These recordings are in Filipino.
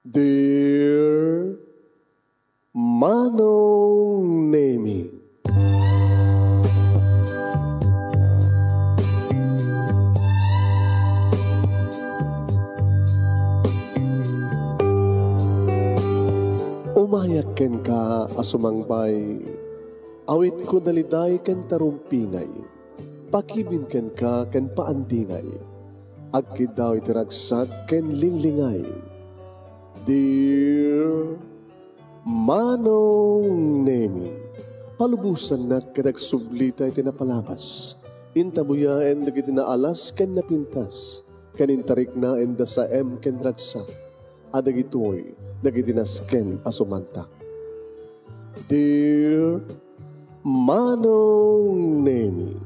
Dear Manong Nemi, umayak ken ka asumangbay, awit ko daliday ken tarumpingay, pakibin ken ka ken paandingay, agkid daw itiragsak ken linglingay. Dear Manong Nemi, palubusan na't kadagsublita iti napalabas, intabuyaen dagiti naalas ken napintas, kanintarik na enda sa ken ragsak, adagitoy dagiti nasken asumantak. Dear Manong Nemi,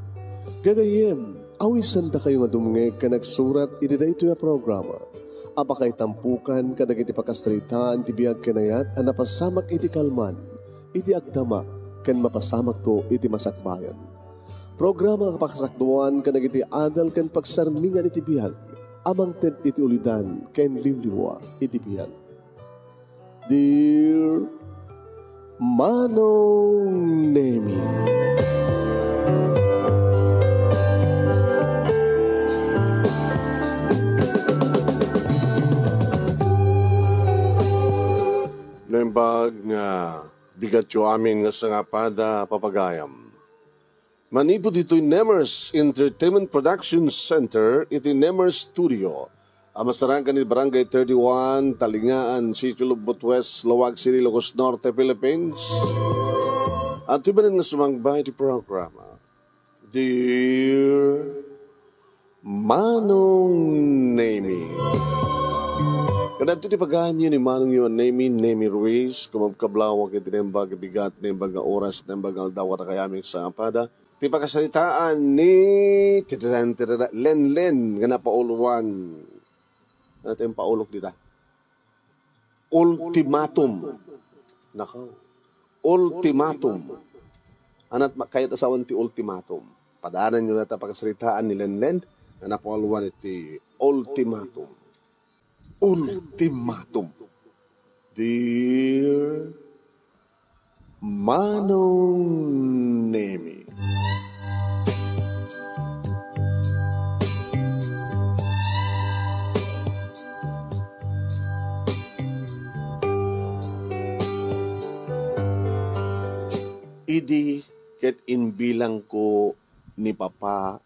gagayem, awisan da kayo nga dumngeg ka nagsurat iti daytoy a programa. Apakay tampukan kadagiti pakastritaan ti biag kenayat a napasamak iti kalman, iti agdama ken mapasamak to iti masakbayan. Programa kapakasakduan kadagiti adal ken pagsarmingan iti biag, amang ted iti ulidan ken limliwa iti biag. Dear Manong Nemi, Nembag nga bigat yo amin nga sangapada papagayam. Manipod ito'y Nemers Entertainment Production Center, iti Nemers Studio. Amasarang ka ni Barangay 31, Talingaan, Sitio Lubot West, Lawag City, Ilocos Norte, Philippines. At iba rin nga sumangbay iti programa. Dear Manong Nemi, kadadto ti pagayam yun ni Manong yun, Nemi Ruiz, kumabkablawag iti nembag bigat, nembag nga oras, nembag nga aldaw at kayaming sa apada. Ti pagkasalitaan ni Len, nga napauluan. Ano tayong paulok dita? Ultimatum. Nakaw. Ultimatum. Anat kayat asawan ti ultimatum. Padanan nyo na ta pagkasalitaan ni Len, nga napauluan iti ultimatum. Ultimatum. Dear Manong Nemi, idi ket inbilang ko ni Papa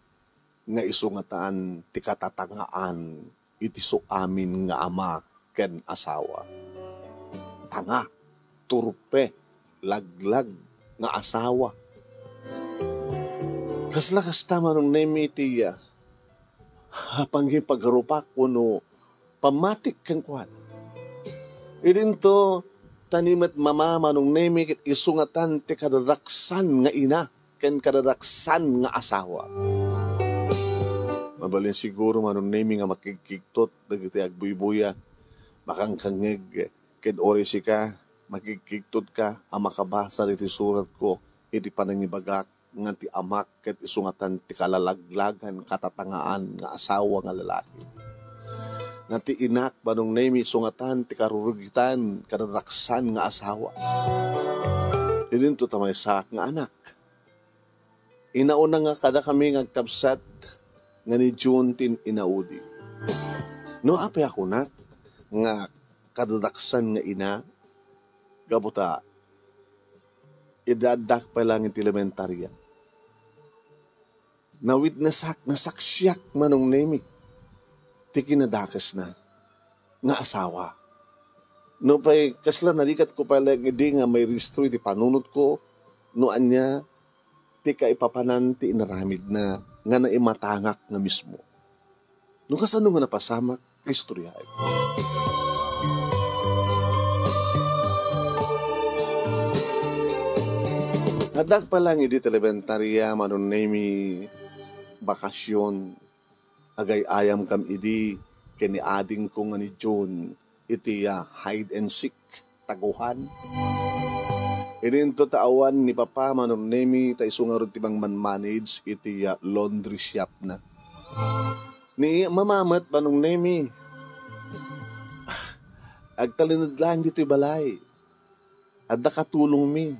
nga isungataan ti katatangaan iti so amin nga ama ken asawa. Tanga, turpe, laglag nga asawa. Kaslakas tama nung Nemi iti panggi pagrupak kuno pamatik ken kuan. Idin to tanimat mama manong Nemi ket isungatan ti kadadaksan nga ina ken kadadaksan nga asawa. Mabalin siguro manong Nemi nga makikiktot dagiti agbuybuya, makangkangeg ken orisi ka, makikiktot ka, amakabasa iti surat ko, iti panangibagak nga ti amak ket isungatan ti kalalaglagan katatangaan nga asawa nga lalaki. Nga ti inak manong Nemi sungatan ti karurugitan kadadaksan nga asawa. Idin to tamay sak nga anak. Inauna nga kada kami ngagkabsat nga ni June tin inaudi. No apay ako na nga kadadaksan nga ina, gabuta idadak pa lang iti elementarya. Nawitnessak, nasaksyak manong Nemi, ti kinadakas na nga asawa. No pa'y kasla nalikat ko pala hindi nga may restro iti panunot ko, no anya ti kaipapanan ti inaramid na nga naimatangak na mismo. No kasano nga napasamak, istoryahin. Nadag pa lang iti elementarya manon Nemi bakasyon, agay ayam kam idi kani ading ko nga ni June iti hide and seek taguhan. Ininto taawan ni Papa manon Nemi ta isungarod tibang man-manage iti laundry shop na. Ni mamamat manong Nemi. agtalinod lang dito'y balay. At nakatulong mi.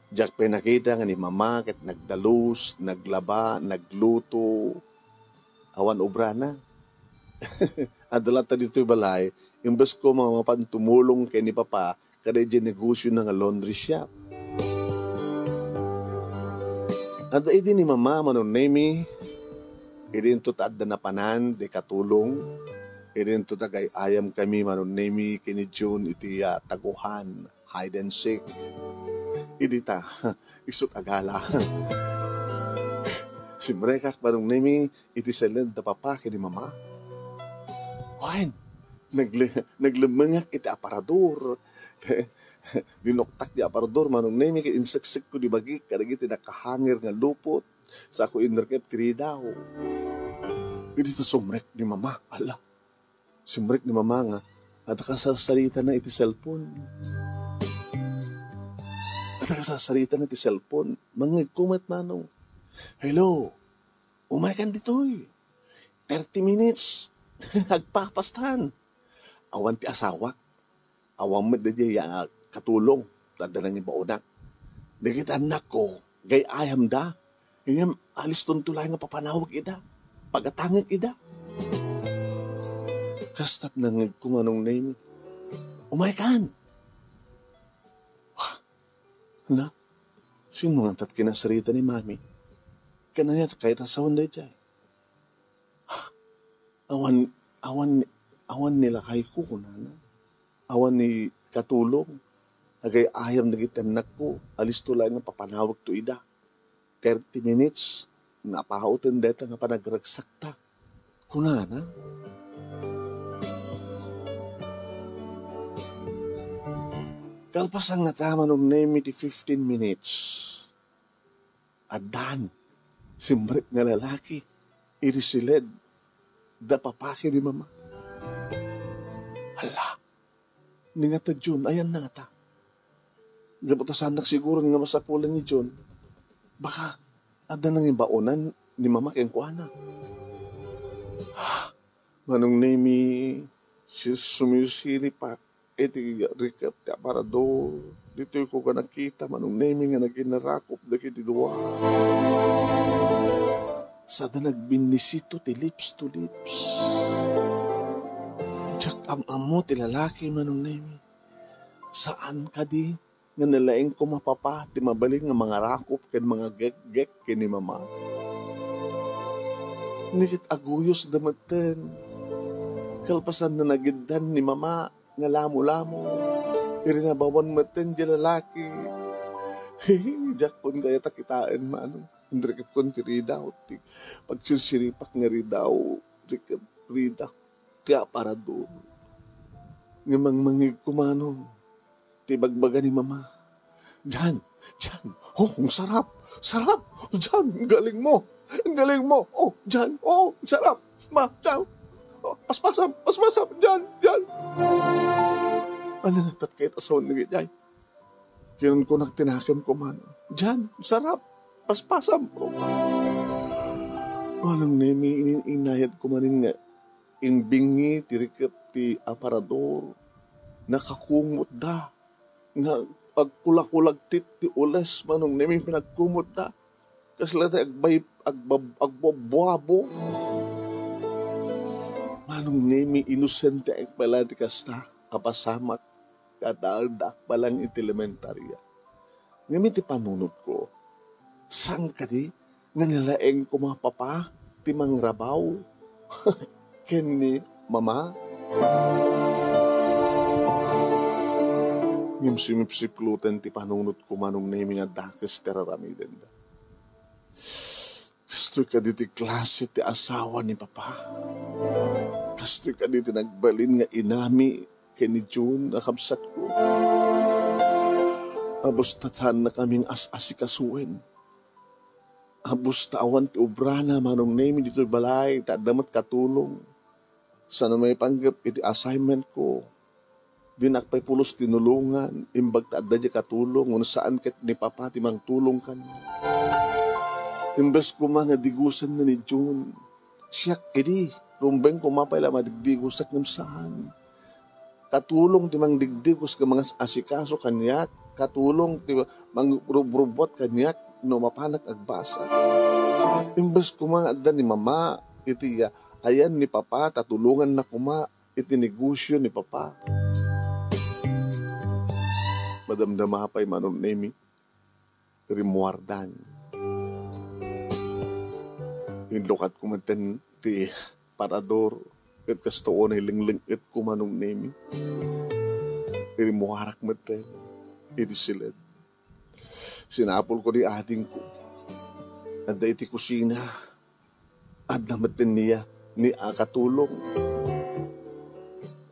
Diyak pa nakita nga ni mama kat nagdalus, naglaba, nagluto. Awan obra na. Adalat ta dito'y balay, imbes ko mga mapantumulong kay ni papa kada dyan negosyo ng laundry shop. At idi ni mama manon nemi, idin to taad na panan, de katulong, idin to tagay ayam kami manon nemi kini June iti taguhan, hide and seek. Idi ta, isut agala. Si Brekak manon nemi, iti salad da papa kini mama. Wan, naglemengak iti aparador. Dinoktak di aparador manong nemi kay inseksik ko di bagi kadagiti nakahangir nga lupot sa ako inrekep tiri daw. Idi ta sumrek ni mama, ala. Sumrek ni mama nga at kasasalita na iti cellphone. At kasasalita na iti cellphone, mangigkumat manong. Hello, umay kan ditoy. 30 minutes. Agpapastan. Awan ti asawak. Awan mo da jaya katulong. Tanda na niya baunak. Dagit anak ko, gay ayam da. Ngayon, alis tuntulay nga papanawag ida. Pagatangag ida. Kastat nangig kung anong name. Umay kan. Hala, sino nga tat kinasarita ni mami? Kananya kahit asawan da jay. Awan nila kay ko kunana. Awan ni katulong. Agay ayam na gitanak ko. Alis tulay nga papanawag to ida. 30 minutes. Napahautan deta nga panagragsaktak. Kunana. Kalpasan nga tama nung name iti 15 minutes. Adan. Simbrik nga lalaki. Irisiled. Da papaki ni mama. Ala. Ni nga ta June, ayan na nga ta. Gaputasan na siguro nga masapulan ni June. Baka, ada nang ibaunan ni mama kengkuana. Manong nemi, sumisiri pa, iti rikap ti aparador. Dito ko ka nakita, manong nemi nga naginarakop na kitiduwa. Sada nagbinisito ti lips to lips. Tsak am-amo ti lalaki manong nemi. Saan ka di nga nalaing ko mapapa ti mabaling nga mga rakop ken mga gek-gek kini mama. Nikit aguyos damaten. Kalpasan na nagiddan ni mama nga lamo-lamo. Irinabawan maten di lalaki. Diyak pun kaya takitaan manong. Indrikip kon ti ridaw, ti pagsirsiripak nga ridaw, rikip ridak, ti aparador. Ngamang mangig kumanong, ti bagbaga ni mama. Diyan, ang sarap, diyan, galing mo, oh, diyan, sarap, diyan, paspasam, diyan. Ano natat kahit asawan na ganyan? Kinan ko nagtinakim kumanong, diyan, sarap. Paspasam po. Walang nemi, inayad ko manin nga. Inbingi, tirikap ti aparador. Nakakumot da. Nga agkulak-kulag tit ti ules manong nemi pinagkumot da. Kasi lata agbabuabo. Manong nemi inosente ang pala ti kasta. Kapasamak. Kadaldak palang iti elementarya. Ngayon ti panunod ko. Sang kadi nga nilaeng kumapapa ti mangrabaw ken ni mama. Ngem simipsiplutan ti panunot ko manong nemi nga dakes teraramiden da. Kastoy kadi ti klase ti asawa ni papa. Kastoy kadi ti nagbalin nga inami ken ni June nakabsat ko. Abos tatan na kaming as-asikasuin. Abos tawan ti obrana manong nemi dito balay, tadamat katulong. Sana may panggap iti assignment ko. Dinakpay pulos tinulungan, imbag taadda di katulong, kung saan kat ni papa timang tulong ka na. Imbes ko mga digusan na ni June, siyak edi, rumbeng kumapay lang madigdigusak ng saan. katulong ti mang digdigos ka mga asikaso kanyak, katulong ti mang rubrubot kanyak no mapanak agbasa. Imbes kumaadda ni mama, iti ayan ni papa, tatulungan na kuma, iti negosyo ni papa. Madamdama pa'y manom nemi, rimuardan. Yung lukat kumantan ti parador, kat kastoon ay linglingit kumanong nemi. Rimuarak matan, iti silid. Sinapol ko ni ating ko, anda iti kusina, at namatin niya ni akatulong.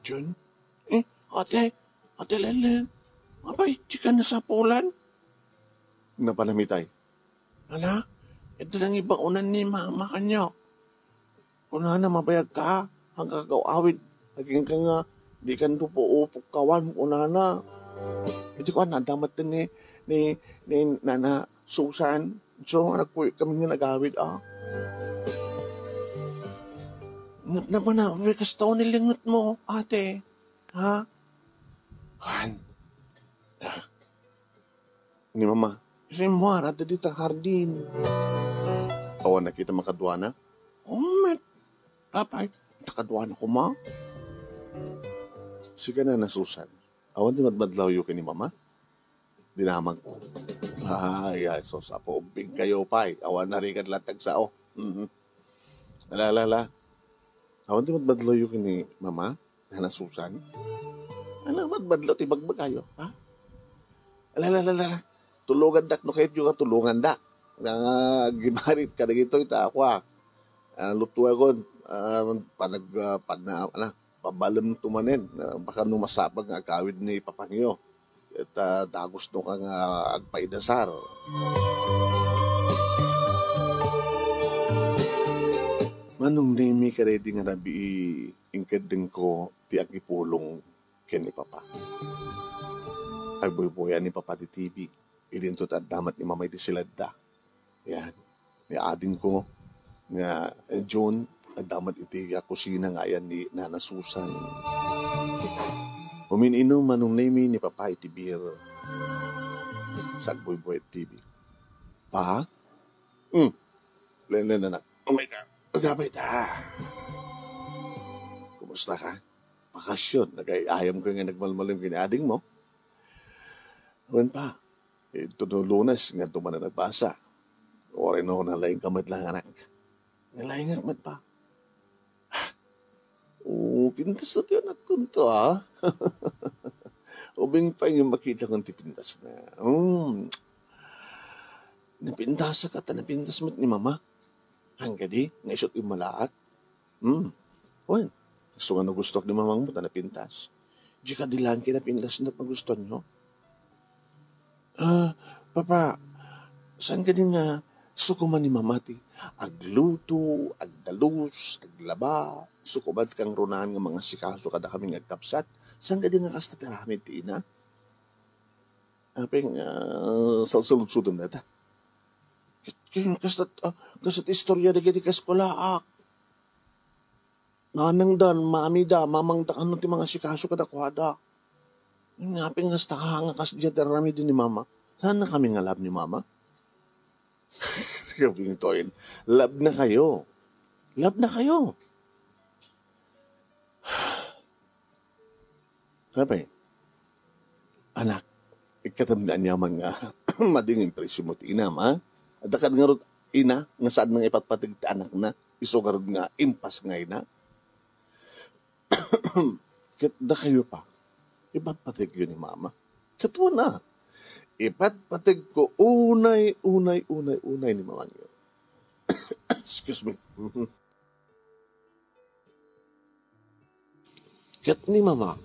Diyon, ate Lelen, abay, chika na sa pulan. Napalamitay. Ala, ito lang ibaunan ni mama kanyo. Kung na mabayag ka, hanggang kawawid, haging ka nga, di ka upok kawan, kung na. Ito ko, nadamat din ni Nana Susan. So, nagpuyo kami nga nagawid, Naman na, may kastaw nilingot mo, ate. Ha? Han. Ni mama, si Muara, dito hardin. Awan nakita makadwana? Met. Papay, nakadwana ko ma. Sige na Susan. Awan di madmadlaw yung ni mama? Dinamang ko. Ay, so sa poobing kayo pay. Awan na rin latag sao. Alala. Awan di madmadlaw yung ni mama? Nana Susan? Ano madmadlaw ti bagbagayo? Ha? Alala. Tulungan dak no kahit yung tulungan dak. Gimarit ka na gito ita ako luto ako pabalam tumanen baka numasapag nga kawid ni papangyo at dagos no ka nga agpaidasar. Manong nimi ka ready nga nabi ingkad din ko ti agipulong ken ni papa. Agboy-boyan ni papa ti TV. Idinto at damat ni mamay ti siladda. Yan. Ni ading ko nga John at damat iti kusina nga yan ni Nana Susan. Umininom manong nemi ni papa iti beer. Sagboy-boy TV. Pa? Len na. Oh my God. Magabay ta. Kumusta ka? Bakasyon. Nag-ayam ko nga nagmalmalim kini-ading mo. Awan pa. Ito no lunes nga tuman na nagbasa. Orin no nalaing kamad lang anak. Nalaing kamad pa. Pintas na tiyo nagkunto Ubing pa yung makita kong tipintas na. Napintas ka ta, napintas mo ni mama. Hangga di, naisot yung malaat. Well, gusto nga na gusto ni mamang mo ta napintas. Di ka dilan kinapintas na pagustuhan nyo. Papa, saan ka din nga sukuman ni mamati? Agluto, agdalus, aglaba, sukuman kang runahan ng mga sikaso kada kaming agkapsat. Saan ka din nga kastateramid ti ina? Apeng, salsulod-sudom na ta. Kasat istorya na giti kaskulaak. Nanang dan, mami da, mamang da ano ti mga sikaso kada kwada. Ngaping nastaka nga kasjaterami din ni mama. Saan na kami nga lab ni mama? Sabi nito yun, lab na kayo. Lab na kayo. Sabi, anak, ikatamdaan niya mga mading impresyon mo ti ina, ma? At akad nga rin, ina, nga saan nang ipatpatig ti anak na, isugarod nga, impas nga ina. Kaya kayo pa, ipatpatig yun ni mama. Katuwa na. Ipatpatig ko unay ni mama niyo. Excuse me. Kat ni mama,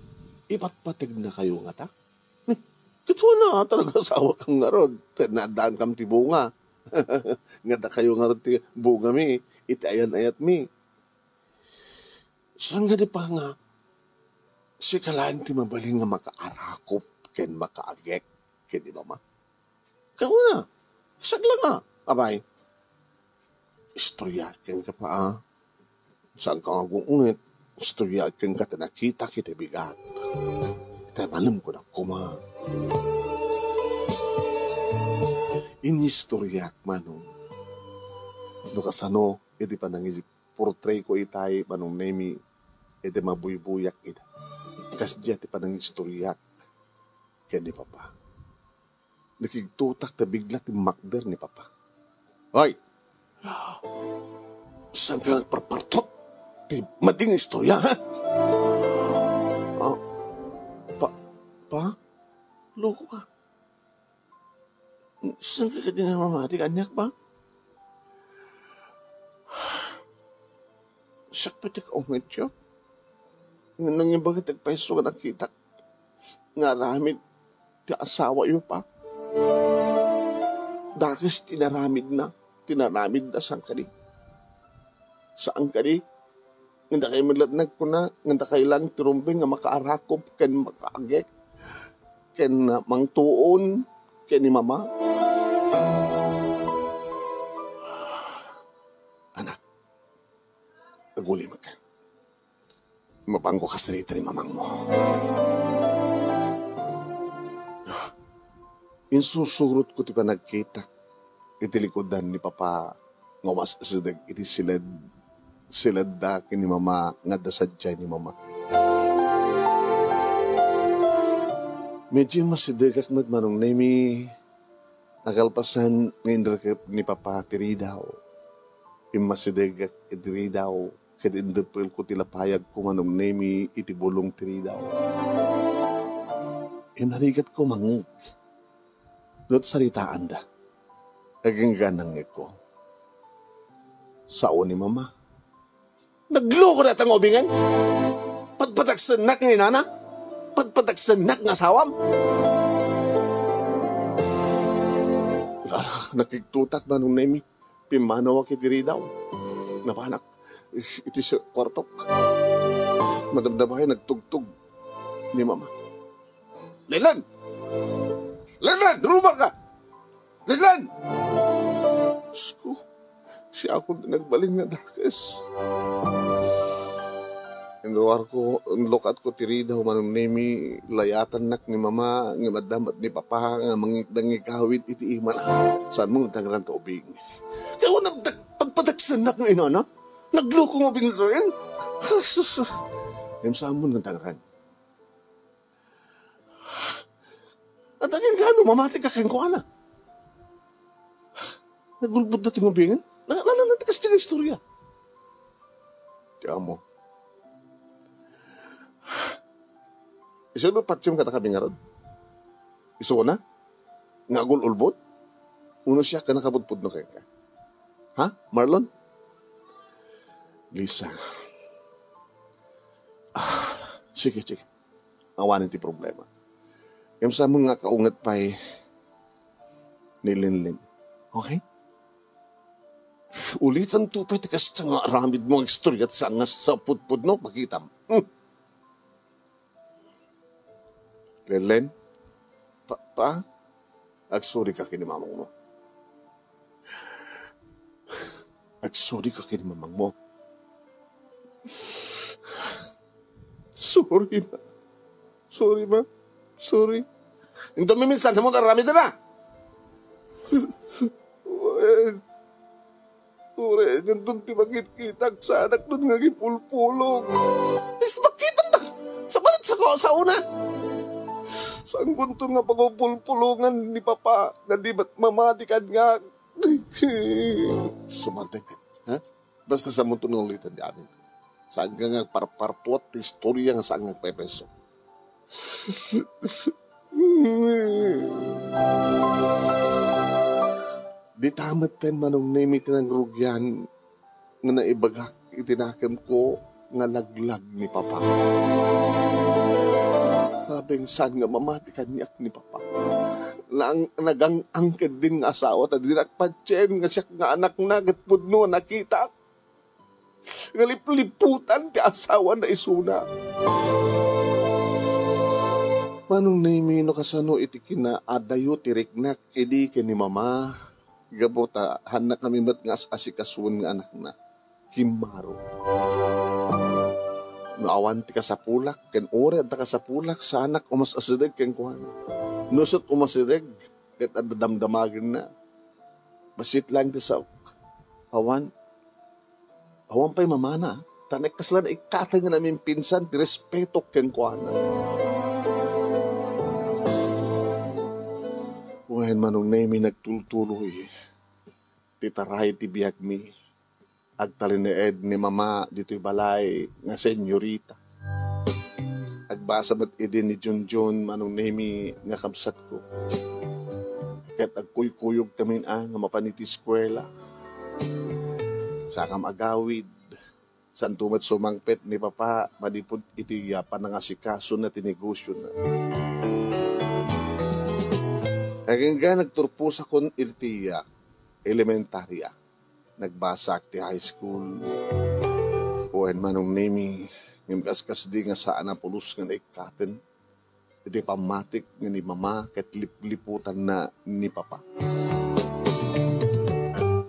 ipatpatig na kayo nga ta? Katuwa na, talaga asawa kang nga ron. Nadaan kam ti bunga. Nga ta kayo nga ron ti bunga mi. Itayan-ayat mi. Saan nga di pa nga, si kalaan ti mabaling nga makaarakop ken makaagek ken di mama. Kaya na, sagla nga, abay. Istorya ken ka pa Saan ka nga gungungit? istorya kang katanakita kita bigat. Kita malam ko na kuma. Inistoryak manong. No kasano, iti pa nang portray ko itay manong nemi, iti mabuybuyak ita. Kasya ti pa nang istoryak. Kaya ni Papa. Nakigtutak na bigla ti makder ni Papa. Hoy! Saan ka nagparpartot? Ti mading istorya, ha? Pa? Loko ka? Saan ka din na mamati kanyak ba? Siyak pa tik ongit siya. Nang yung bagay tagpaiso ka nakita. Nga ramid ti asawa yun pa. Dakis tinaramid na saan ka di. Saan ka di? Nganda kayo malatnag ko na, nganda kayo lang tirumbing nga makaarakop, ken makaagek, ken mangtuon, ken ni Mama. Anak, aguli mo ka. Mapangko ka sa rita ni Mamang mo. Insusurot ko ti pa nagkita, iti likodan ni Papa, ngawas asidag iti silad da ni Mama, nga dasadya ni Mama. Medyo masidagak manong nemi, nakalpasan ngayon ni Papa tiri daw. Masidagak itiri daw, kaya indapil ko tilapayag ko manong nemi, iti bulong tiri daw. Narigat ko mangig. Doon saritaan da. Aging ganang ko. Sao ni Mama? Nagloko na tang obingan? Padpadagsanak ng inana? Padpadagsanak ng asawam? Nakiktutak na nung nemi. Pimanawa kitiri daw. Napanak. Iti sa kwartok. Madamdabahay nagtugtog ni Mama. Lelan! Lelan! Rumah ka! Lelan! Sko, siya ako nagbaling na dakas. Inlokat ko tirida humanong nemi, layatan nak ni Mama, nga madamat ni Papa, nga mangikawit iti iman. Saan mo nagtangaran to ubing? Kaya ko pagpadagsan nak ng inana? Nagloko mo ubing sa yan? Saan mo nagtangaran? At ang gano, mamati ka kayong kuha na. Nagbulbud na tingubingan? Nanatikas siya ng istorya. Tiyan mo. Iso na patyong katakabing nga ron? Iso na? Ngagul ulbot? Uno siya ka nakabudpud na kayo ka. Ha? Marlon? Lisa. Sige. Awanin ti problema. Yung sa mga kaungat pa'y ni Linlin. Okay? Ulitan to pa'y tikas sa nga ramid mo ang istorya at sa nga sa pudpud no, makita mo. Linlin, agsorry ka kini mamang mo. Agsorry ka kini mamang mo. Sorry, ma. Sorry. Yung dami minsan, mo naramid na. Ure, nandun ti magkit-kitag sa anak nun nga gipulpulong. Bakit na? Sa balit sa una. Saan kunto nga pagpulpulungan ni Papa na di ba't mamatikan nga? Sumantikit, ha? Basta sa mo tunulitan di amin. Saan ka nga parpartuat istorya nga saan nga pepeso. Di tamat ten manong nemi tinang rugyan nga naibagak itinakam ko nga laglag ni Papa. Sabing saan nga mamati kanyak ni Papa. Nagang-angkad din nga asawa ta dinakpatyen nga siya nga anak na gatpudno nakita. Ngalip-liputan ti asawa na isuna. Manong naimino kasano iti kinaadayo tiriknak edi ni Mama. Gabota, hanak kami mat nga asikasun nga anak na. Kimaro. Naawan ti ka sa pulak, ken ore at ka sa pulak, sa anak umas asidag ken kuhan. Nusot umasidag, ket adadamdamagin na. Masit lang ti sa awan pa'y mamana. Tanek kasla na ikatang nga namin pinsan, ti respeto ken kuhan. Wen manong nemi nagtultuloy, titaray ti biyag mi. Agtalineed ni mama dito'y balay nga senyorita. Agbasa ba't idin ni Junjun manong nemi nga kabsat ko. Ket agkuy-kuyog kami nga mapaniti eskwela. Sakam agawid, san tumat sumangpet ni papa, madipod iti panangasikaso na tinegosyo na. Kagingga nagturpo sa kon itiya, elementarya. Nagbasak ti high school. Uwen manong nemi, ngim kaskas di nga saan ang pulos nga naikaten. Iti pamatik nga ni mama ket lipliputan na ni papa.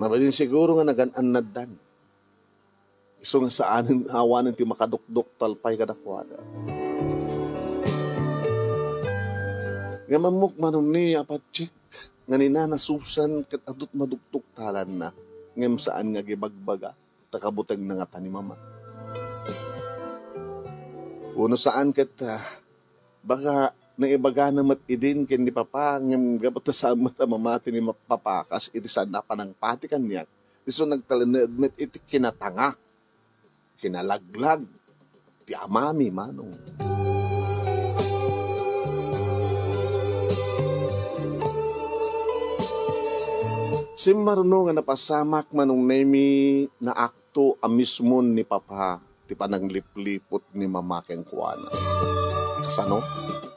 Mabalin siguro nga nagan-an naddan. Iso nga saan awanan ti makadukdok talpay kadakwada. Nga mamuk manong ni apatsik nga ninanasusan ket adut maduktok talan na. Ngem saan nga gibagbaga, takabutag na nga ni mama. Uno saan ket baka naibaga na matidin ken ni papa, ngem gabat sa mata mamati ni papa, kas iti saan na panang patikan niya. Iso nagtalinadmet iti kinatanga, kinalaglag, ti amami manong. Simmarno nga napasamak manong nemi na akto a mismo ni papa ti panangliplipot ni mama ken kuana. Kasano?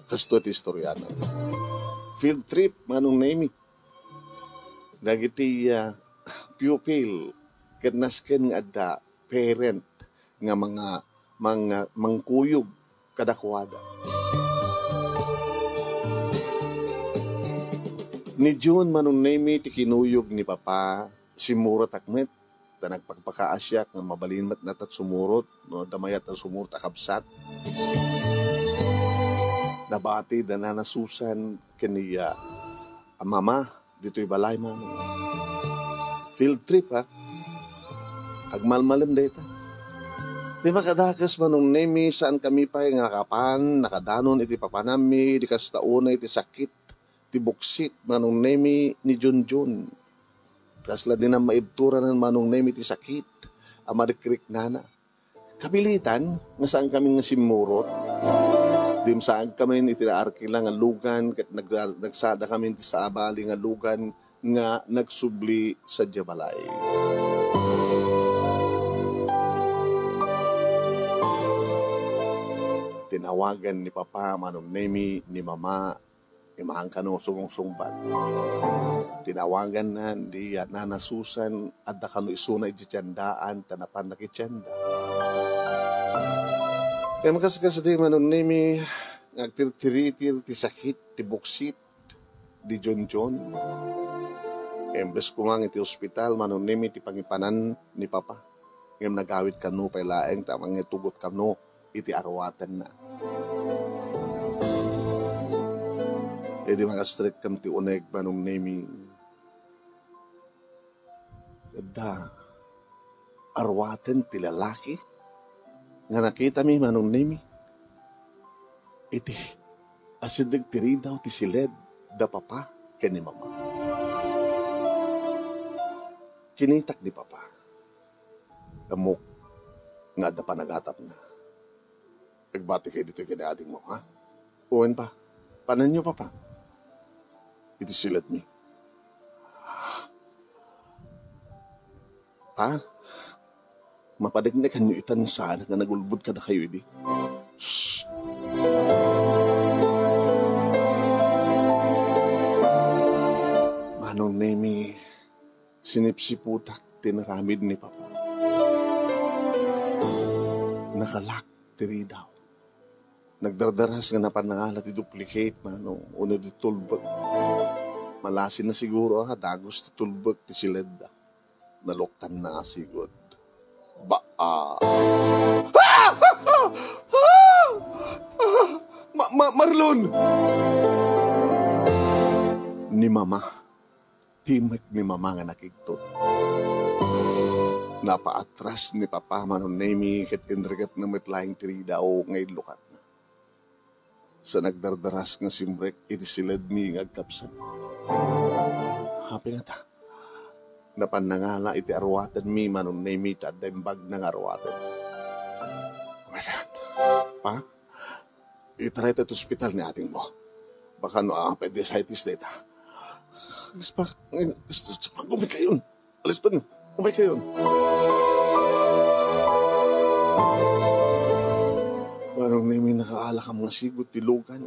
Kasto ti istoryana. Field trip manong nemi. Dagiti pupil ket nasken nga adda parent nga mga mangkuyog kadakwada. Ni June manong nemi ti kinuyog ni papa simurot akmet ta nagpagpakaasyak nga mabalin mat natat sumurot no damayat ang sumurot akabsat. Nabati da nanasusan kaniya mama dito'y balay man. Field trip ha. Agmalmalim data. Di makadakas manong nemi saan kami pa nga kapan nakadanon iti papanami di kastauna iti sakit ti buksit manong nemi ni Junjun. Kasla din ang maibtura ng manong nemi ti sakit, amarikrik nana. Kabilitan, nga saan kami nga simurot, dim saan kami iti arkila nga lugan, kat nagsada kami ti sa abali nga lugan, nga nagsubli sa Jabalay. Tinawagan ni papa manong nemi ni mama, imahang kano sugong-sungpan. Tinawagan na di nanasusan at da kano isuna ijitsandaan tanapan nakitsanda. Kaya makaskas di manon nemi nagtirtiritir ti sakit ti buksit di Junjun. Embes kumang iti ospital manon nemi ti pangipanan ni papa. Ngem nagawit kano pay laeng tamang itugot kano iti arwatan na. Di mga strict kam ti uneg manong nemi. Da arwaten ti lalaki nga nakita mi manong nemi. Iti asidag tiri daw ti siled da papa ken ni mama. Kinitak di papa. Lamok nga da panagatap na. Nagbati kayo dito kaya ading mo ha? Uwan pa. Panan nyo papa? Iti silat mi. Pa, mapadagnagan nyo itan sana nga nagulbud ka na kayo, idi. Shhh. Manong nemi, sinipsiputak tinaramid ni papa. Nakalak tiri daw. Nagdardaras nga napanangalat ti duplicate manong uno di tulbag. Malasin na siguro dagos ti tulbag ti sileda. Naloktan na sigod. Baa! Ah! Marlon! Ni Mama. Timek ni Mama nga nakigtot. Napaatras ni Papa manon nemi ket inregat na metlaing tirida o ngay lukat na. Sa nagdardaras nga simbrek iti silad mi nga agkapsan. Happy nga ta. Napanangala iti arwatan mi manon nemi tadaimbag ng arwatan. Oh my God. Pa? Itaray tayo hospital ni ating mo. Baka no appendicitis na ita. Umay kayon. Alis pa nyo. Umay kayon. Parang may nakaala ka mga sigot, tilugan.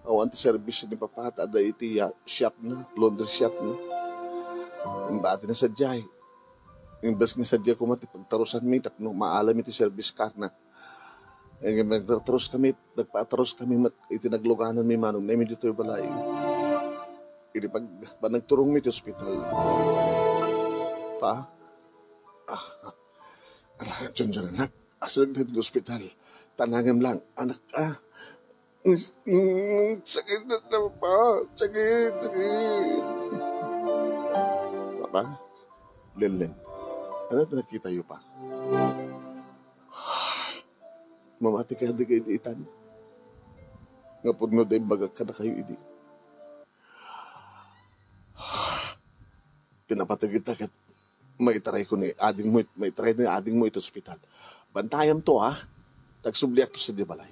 Awan ti servisyo ni Papa at ada iti shop na, laundry shop na. Ang bati na sadyay. Imbes nga sadya ko mati pagtarusan mi, tapno maalam iti service car na. Nagtaros kami, nagpataros kami itinagluganan mi manong na dito yung balay. Ini pag nagturong mi ti hospital. Pa? Diyan anak. Asa din sa hospital. Tanangin lang. Anak ka. Sakit na pa. Sakit. Papa? Lenlen. Ano na nakita yung pa? Mamati ka di kayo itan. Nga puno na yung bagag ka na kayo idi. Tinapatagita kat maitaray ko ni ading mo, maitaray ni ading mo ito hospital. Bantayam to ha. Tagsubliak to sa di balay.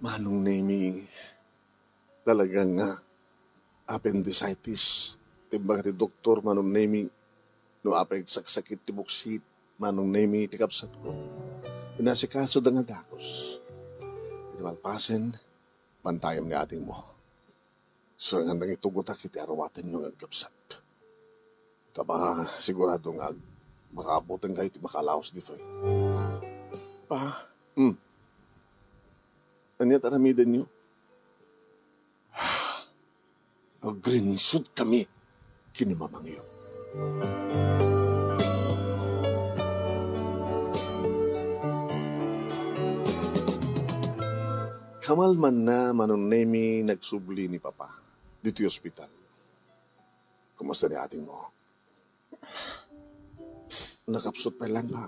Manong nemi talagang appendicitis. Timbaga ti doktor manong nemi no apay saksakit ti buksit. Manong nemi ti kapsat ko. Inasikaso da nga dakos. Pinapalpasen, pantayam ni ating mo. So nga nang itugutak iti arawatan nyo nga kapsat. Taba sigurado nga makaabutan kayo ti makalaos dito eh. Pa, Anya taramidan nyo? Agrinisod kami kinimamang iyo. Kamal man na manunemi nagsubli ni Papa dito yung hospital. Kumusta ni ating mo? Nakapsot pa lang ba?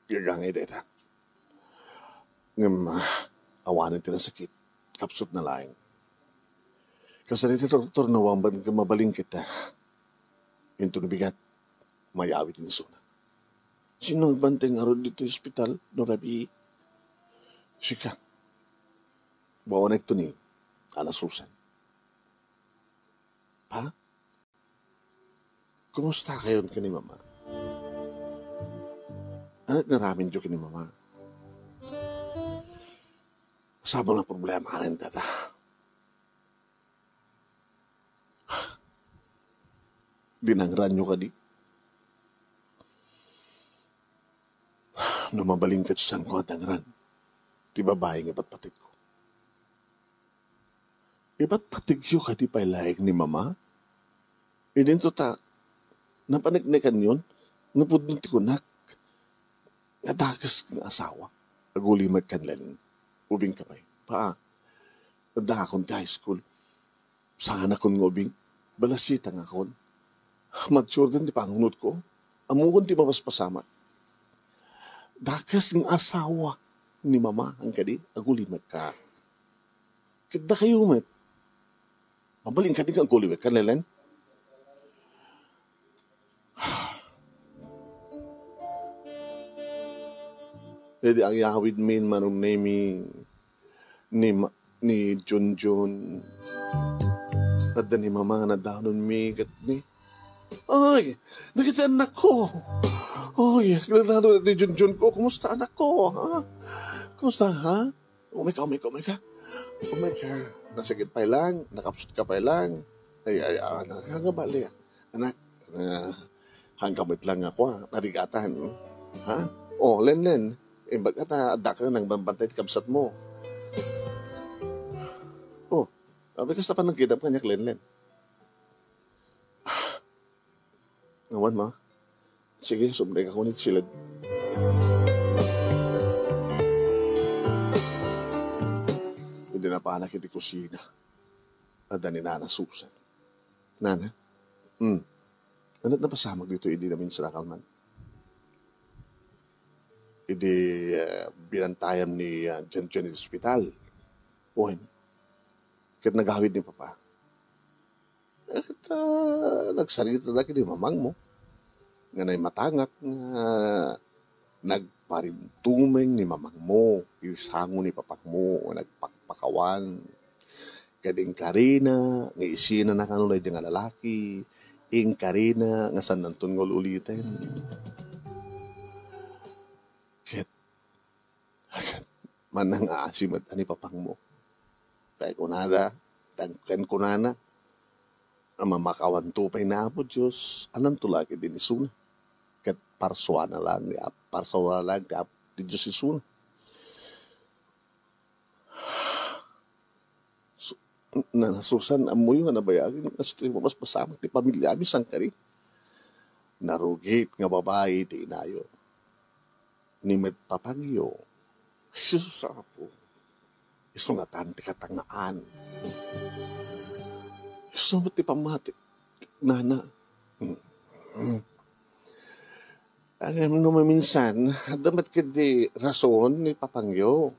Piyagangay dito. Awanan ti na sakit. Kapsot na laing. Kasariti doktor na wamban ka mabaling kita. Into nabigat, mayawit ni Suna. Sinong banteng araw dito yung hospital, no Rabi? Sika. Bawanek to ni Ana Susan. Pa? Kumusta kayo ka ni Mama? Ano naramin dyo ka ni Mama? Sabang na problema rin tata. Dinangran nyo ka di. Numabaling ka sa ko at angran. Di babae nga patpatig ko. Iba't patig yun ka di pailayag ni Mama? Idinto ta, napanignikan yun, napudnot ko nak. Nadakas ng asawa. Aguli magkanlan. Ubing kamay. Nadakon ti high school. Sana kon ngubing. Balasita nga kon. Mature din di pangunod ko. Amuhon ti mapaspasama. Dakas ng asawa ni Mama ang kadi. Aguli magka. Kada kayo mat. Mabaling ka din ang aguli magkanlan. Pwede ang yawid min manong nemi ni Junjun. At ni Mama nga nadawnon mi kat ni. Ay, nakita anak ko. Ay, kilala ni Junjun ko. Kumusta anak ko? Ha? Kumusta ha? Umay ka. Nasagit pa lang. Nakapsut ka pa lang. Ay, nakakabali. Anak, hangkamit lang ako ha. Narigatan. Ha? Oh, Len. Baga ta, adda ka nang bantay kabsat mo. Oh, abikas na pa nagkidap kanyak Lenlen. Awan ma. Sige, sobre ka kunit sila. Hindi na pa anak iti kusina. Ada ni Nana Susan. Nana? Anat na pasamag dito, hindi namin sila kalman. Hindi binantayam ni Jan Jan iti hospital. Uwan. Kahit nagawid ni Papa. At nagsalita na kini mamang mo. Nga na'y matangak nga nagparintumeng ni mamang mo. Isango ni papak mo. Nagpakpakawan. Kading Karina, nga isina na kanulay di nga lalaki. Ing Karina, nga san nantun ngol ulitin. Kahit manang aasim at ani papang mo. Tayo kunada, tangken kunana. Ang mamakawan tupay na po Diyos, anang tulagi din isuna. Kat parswa na lang, di Diyos isuna. So, nanasusan, amoy nga nabayagin, kasi mas pasamang ti pamilya, abis ang kari. Narugit nga babae, ti inayo. Ni met papagyo, susapo. Isungatan ti katangaan. Sumot ti pamati. Nana. Alam mo minsan, damat kiti rason ni papangyo.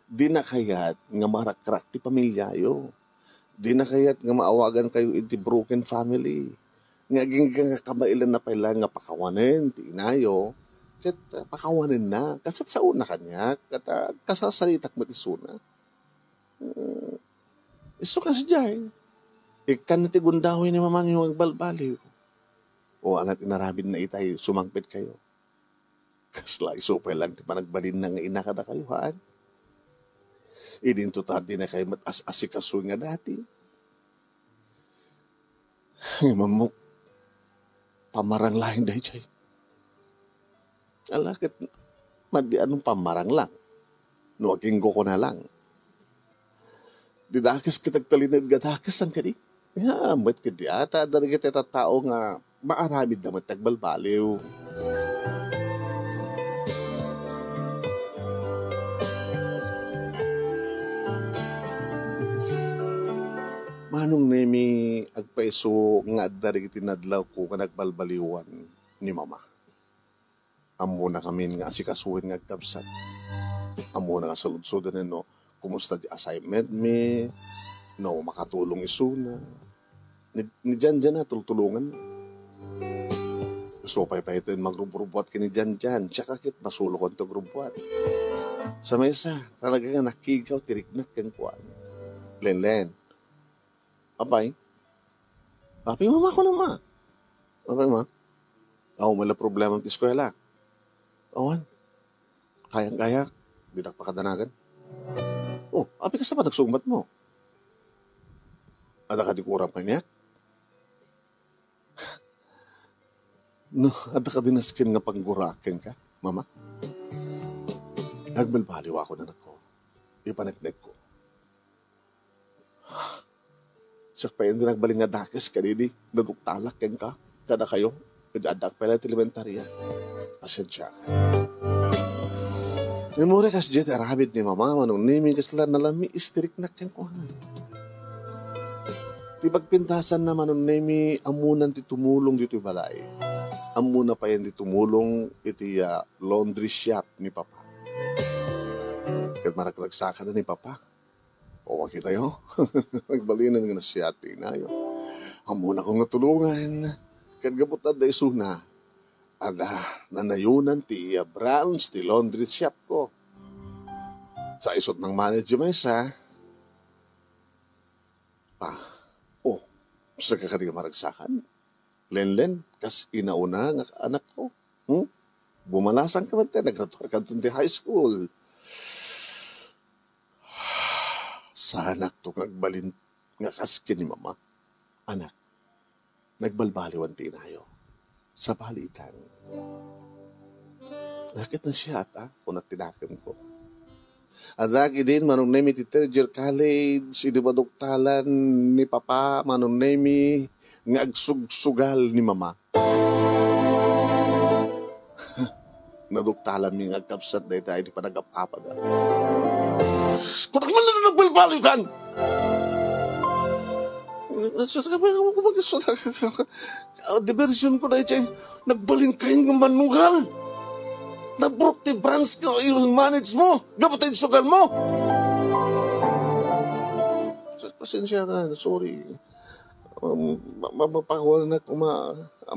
Di na kayat nga marakrak ti pamilyayo. Di na kayat nga maawagan kayo iti broken family. Nga gingang kamailan na pala nga pakawanin ti inayo. Kat pakawanin na. Kasat sa una kanya. Kat kasasalitak mo ti suna. Iso kasi dyan. Ikan na ti gundahoy ni mamang yung agbalbaliw. O anat inarabid na itay, sumangpit kayo. Kasla isupay lang ti panagbalin na nga inakada kayo, haan. Idintutat din na kayo matas-asikasoy nga dati. Mamuk, pamarang lahin dahi chay. Alakit, madi anong pamarang lang. Nuaging ko na lang. Didakis kitagtalinad gadakis ang kadi. Ya, mat kiti ata dari kita tao nga maaramid na matagbalbaliw. Manong nemi agpaiso nga dari kiti nadlaw ko nga nagbalbaliwan ni mama. Amo na kami nga asikasuhin nga agkabsat. Amo na nga saludsudan no, kumusta di assignment me, no makatulong isuna. Ni Jan na tultulungan. So pay ito yung magrubuat kini Jan. Tsaka kit masulokon to grubuat. Sa mesa, talaga nga nakigaw, tiriknak kan kuwan. Len. Apay? Apay mama ko na ma. Apay ma? Ako mala problema ng eskwela. Awan. Kayang-kaya. Di nakpakadanagan. Oh, apay ka sa pa nagsumbat mo. Ada ka di kurang kanyak? No, ada ka dinaskin nga pangguraken ka, mama? Nagbalbaliw ako na nako. Ipanagnek ko. Siyak pa yun din nagbaling nga dakis ka didi. Naduktalak ken ka. Kada kayo. Idadak pala elementarya. Asadya ka. Memori kas jet arabid ni mama manong nimi kasla nalami istirik na ken ko. Ti pagpintasan naman ng nemi amunan ti tumulong dito balay. Amuna pa yan ti tumulong iti laundry shop ni Papa. Kat maragragsaka na ni Papa. O wakita yo. Nagbalinan nga na siya ti na yo. Amuna kong natulungan. Kat gabutad da isuna. Ada nanayunan ti branch ti laundry shop ko. Sa isot ng management sa sa kakariga maragsakan. Len, kas inauna nga anak ko. Bumalasan ka man tayo, nagraduar ka dun di high school. Sa anak to, nagbalin nga kaskin ni mama. Anak, nagbalbaliwan tinayo sa balitan. Nakit na siya ata kung natinakim ko. Adag idin manong nemi ti third year college, idi maduktalan ni papa, manong nemi nga agsugsugal ni mama. Naduktalan mi nga agkapsat na ita, hindi pa nagapapad. Kutak man lang nagbalbalikan! Diversion ko na ito, nagbalin kain ng manugal. Nabrok ti branch ka yung manage mo. Dapat yung sugal mo. Pasensya ka, sorry. Mapakawalan na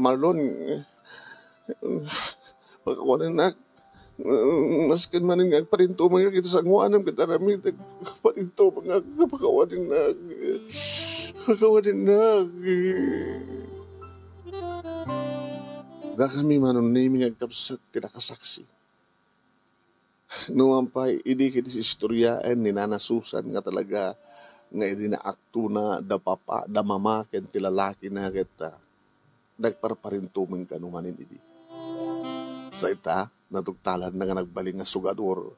Marlon. Pakawalan na. Maskin man nga parinto mga kita sa nguanam kita rami. Parinto mga pakawalan na. Pakawalan na. Da kami manon naming agkapsat tinakasaksi. Nuwang pa, hindi kita si istoryaan ni Nana Susan nga talaga nga hindi na akto na da papa, da mama, ken tilalaki na kita. Nagparparintuming ka numanin hindi. Sa ita, natugtalan na nga nagbaling nga sugador.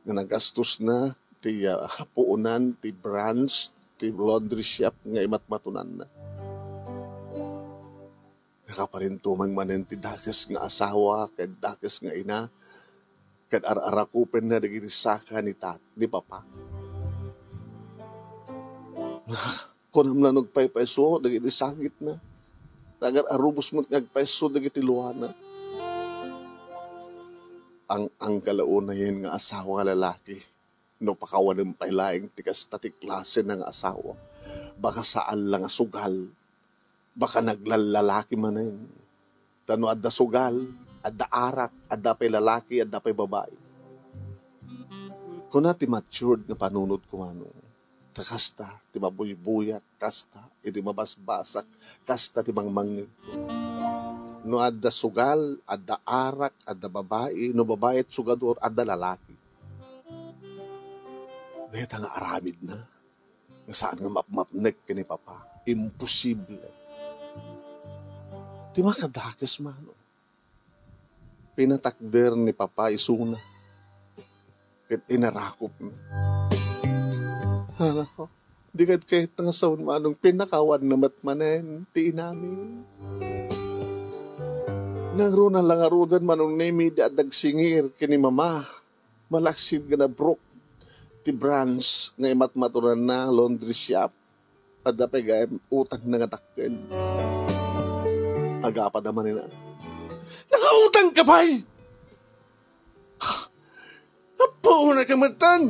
Nga nagastos na, ti puunan, ti branch, ti laundry shop nga imatmatunan na. Nakaparintumang manen ti dakes nga asawa, kaya dakes nga ina, kaya ar-arakupen na naginisaka ni papa. Kunam na nagpay-peso, naginisangit na. Tagar arubos mo nagpeso, nagitiluana. Ang kalauna yun nga asawa nga lalaki, no pakawan ng pailaing tikas tatiklase ng asawa, baka saan lang sugal, baka naglalaki manin. Tano adda sugal, adda arak, adda pay lalaki, adda pay babae. Kung ti matured na panunod ko takasta, ti mabuy-buyak, kasta, iti mabasbasak, kasta ti mangmangin ko. No adda sugal, adda arak, adda babae, no babae at sugador, adda lalaki. Dahil nga aramid na, nga saan nga mapmapnek ka ni papa, imposible. Di makadakas mano. Pinatakder ni papa isuna. Kat inarakop na. Anak ko, di kahit nga saun manong pinakawan na matmanen, ti inamin. Nangro na lang arudan manong nemi di adag singir kini mama. Malaksid ka na brok ti branch nga imatmaturan na laundry shop. Adapay gayam utang na nga takkel. Agapa naman nila. Nakautang ka pa'y! Apo na kamatan!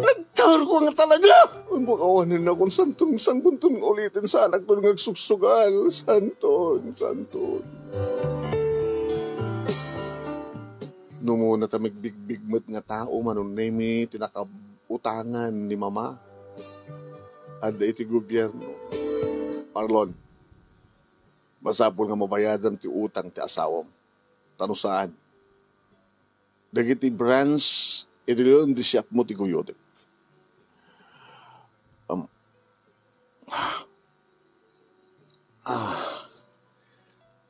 Nagkaro ko nga talaga! Ang bukawanin na kung santong sangkuntong ulitin sa anak to nagsugsugal. Santon. Numuna ta magbigbigmat nga tao manon nemi tinakautangan ni mama. Ada iti gobyerno. Marlon, masapol nga mabayadan ti utang ti asawam. Tano saan? Dagiti branch, iti yun di shop mo ti guyodek.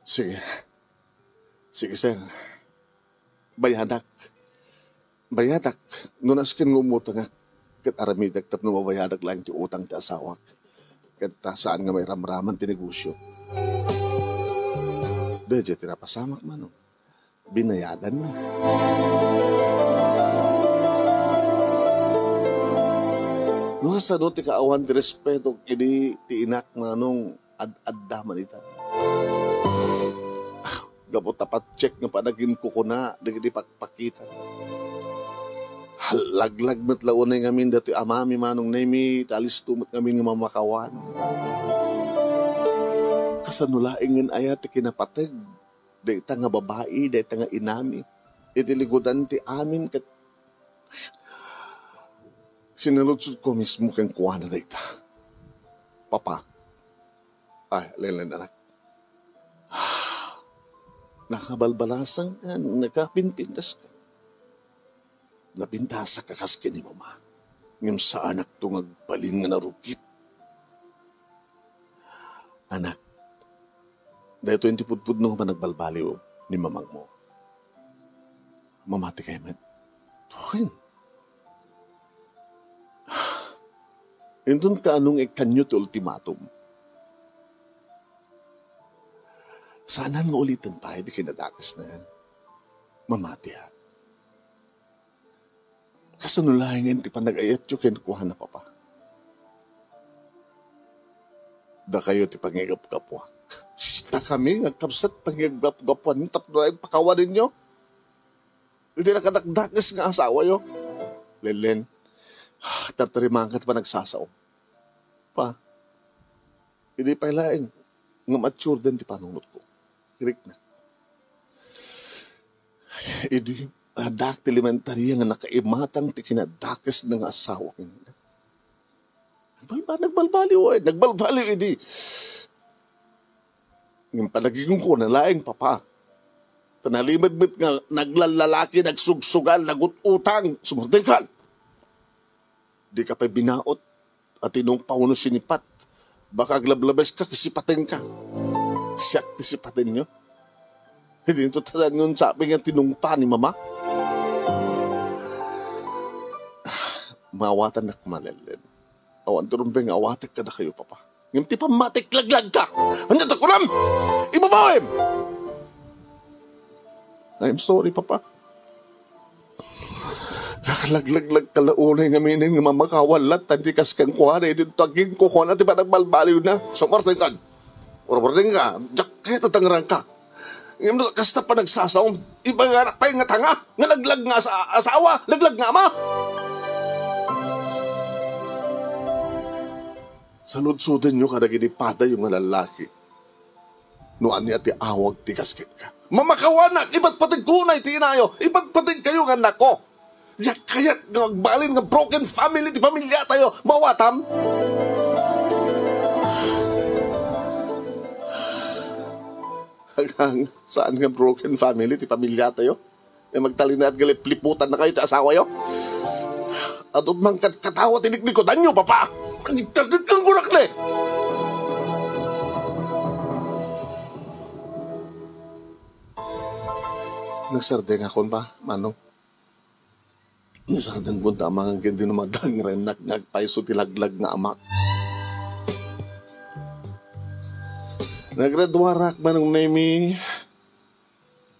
Sige. Sige, sir. Bayadak. Nunaskin ngumuta nga. Kat aramidag tapno mabayadak lang ti utang ti asawak. Kat saan nga may ramraman ti negosyo. Dahil tinapasamak man. Binayadan na. Nung sa ti kaawan ti respeto kini ti inak manong ad-addaman ita. Gabot tapat check nga panagin ko na dagiti pakpakita. Laglag met launay ngamin dati amami manong nemi talis tumot ngamin nga mamakawan. Kasanulaingin ayat ti kinapateg. Dahita nga babae, dahita nga inami. Itiligudan ti amin kat sinaludsud ko mismo kang kuha na dahita. Papa. Ay, Leland anak. Nakabalbalasan ka, nakapinpintas ka. Napintasa ka kaskin ni mama. Ngam sa anak to ngagbalin nga narukit. Anak, dahil 20 pudpud nung panagbalbaliw ni mamang mo. mamati kayo met. Tukin. Indun ka anong ikanyo ti ultimatum. Sana nga ulitin tayo di kinadakas na yan. Mamati ha. Kasanulahin ti panag-ayat yung kinukuha na papa. Da kayo ti pangigap-gapuak. Da kami ngagkapsat pangigap-gapuan tapno ay pakawanin nyo. Hindi na kadakdakas nga asawa yo. Lelen, tatarimaan ka pa nagsasaw. Pa, hindi pa ilaing nga mature din ti panunod ko. Kirik na. Hindi, dakti elementarya nga nakaimatang ti kinadakas ng asawa ko. Nagbalbaliw ay, nagbalbaliw hindi. Yung palagiging ko na laing papa. Tanalimad-mit nga naglalalaki, nagsugsugal, nagut-utang, sumurtingkal. Di ka pa binaot at inong pauno sinipat. Baka aglablabes ka, kisipatin ka. Siyak tisipatin nyo. Hindi ito talan yun sabi nga tinungpa ni mama. Maawatan na kumalelen. Awan turumbeng awatek ka na kayo, papa. Ngayon ti pamatik laglag ka. Handa ta kunam! Ibabawim! I'm sorry, papa. Nakalaglag kalaunay nga minin nga mamakawalat tanti kas kang kuha na dito taging kuha na ti ba nagbalbaliw na. Sumartin ka. Urabarding ka. Diyak kaya tatangarang ka. Ngayon kasta pa nagsasaong. Iba nga pa yung nga tanga. Nga laglag nga sa asawa. Laglag nga ama. Salud-sudin nyo kadagidipata yung nga lalaki. Noan niya ti awag ti kaskin ka. Mamakawanak, iba't patig kunay ti inayo, iba't patig kayo nga nako. Yak kaya't magbalin nga broken family ti pamilya tayo, mawatam. Hanggang saan nga broken family ti pamilya tayo? E magtalin na at galipliputan na kayo ti asawa yo? At umang katawa tiniknikodan nyo, papa! Nagtagdag kang kurakle! Nagsardeng akon ba, Manong? Nagsardeng kong tamang ang hindi namadang rin nagpaiso tilaglag na amak. Nagradwarak Manong Nemi.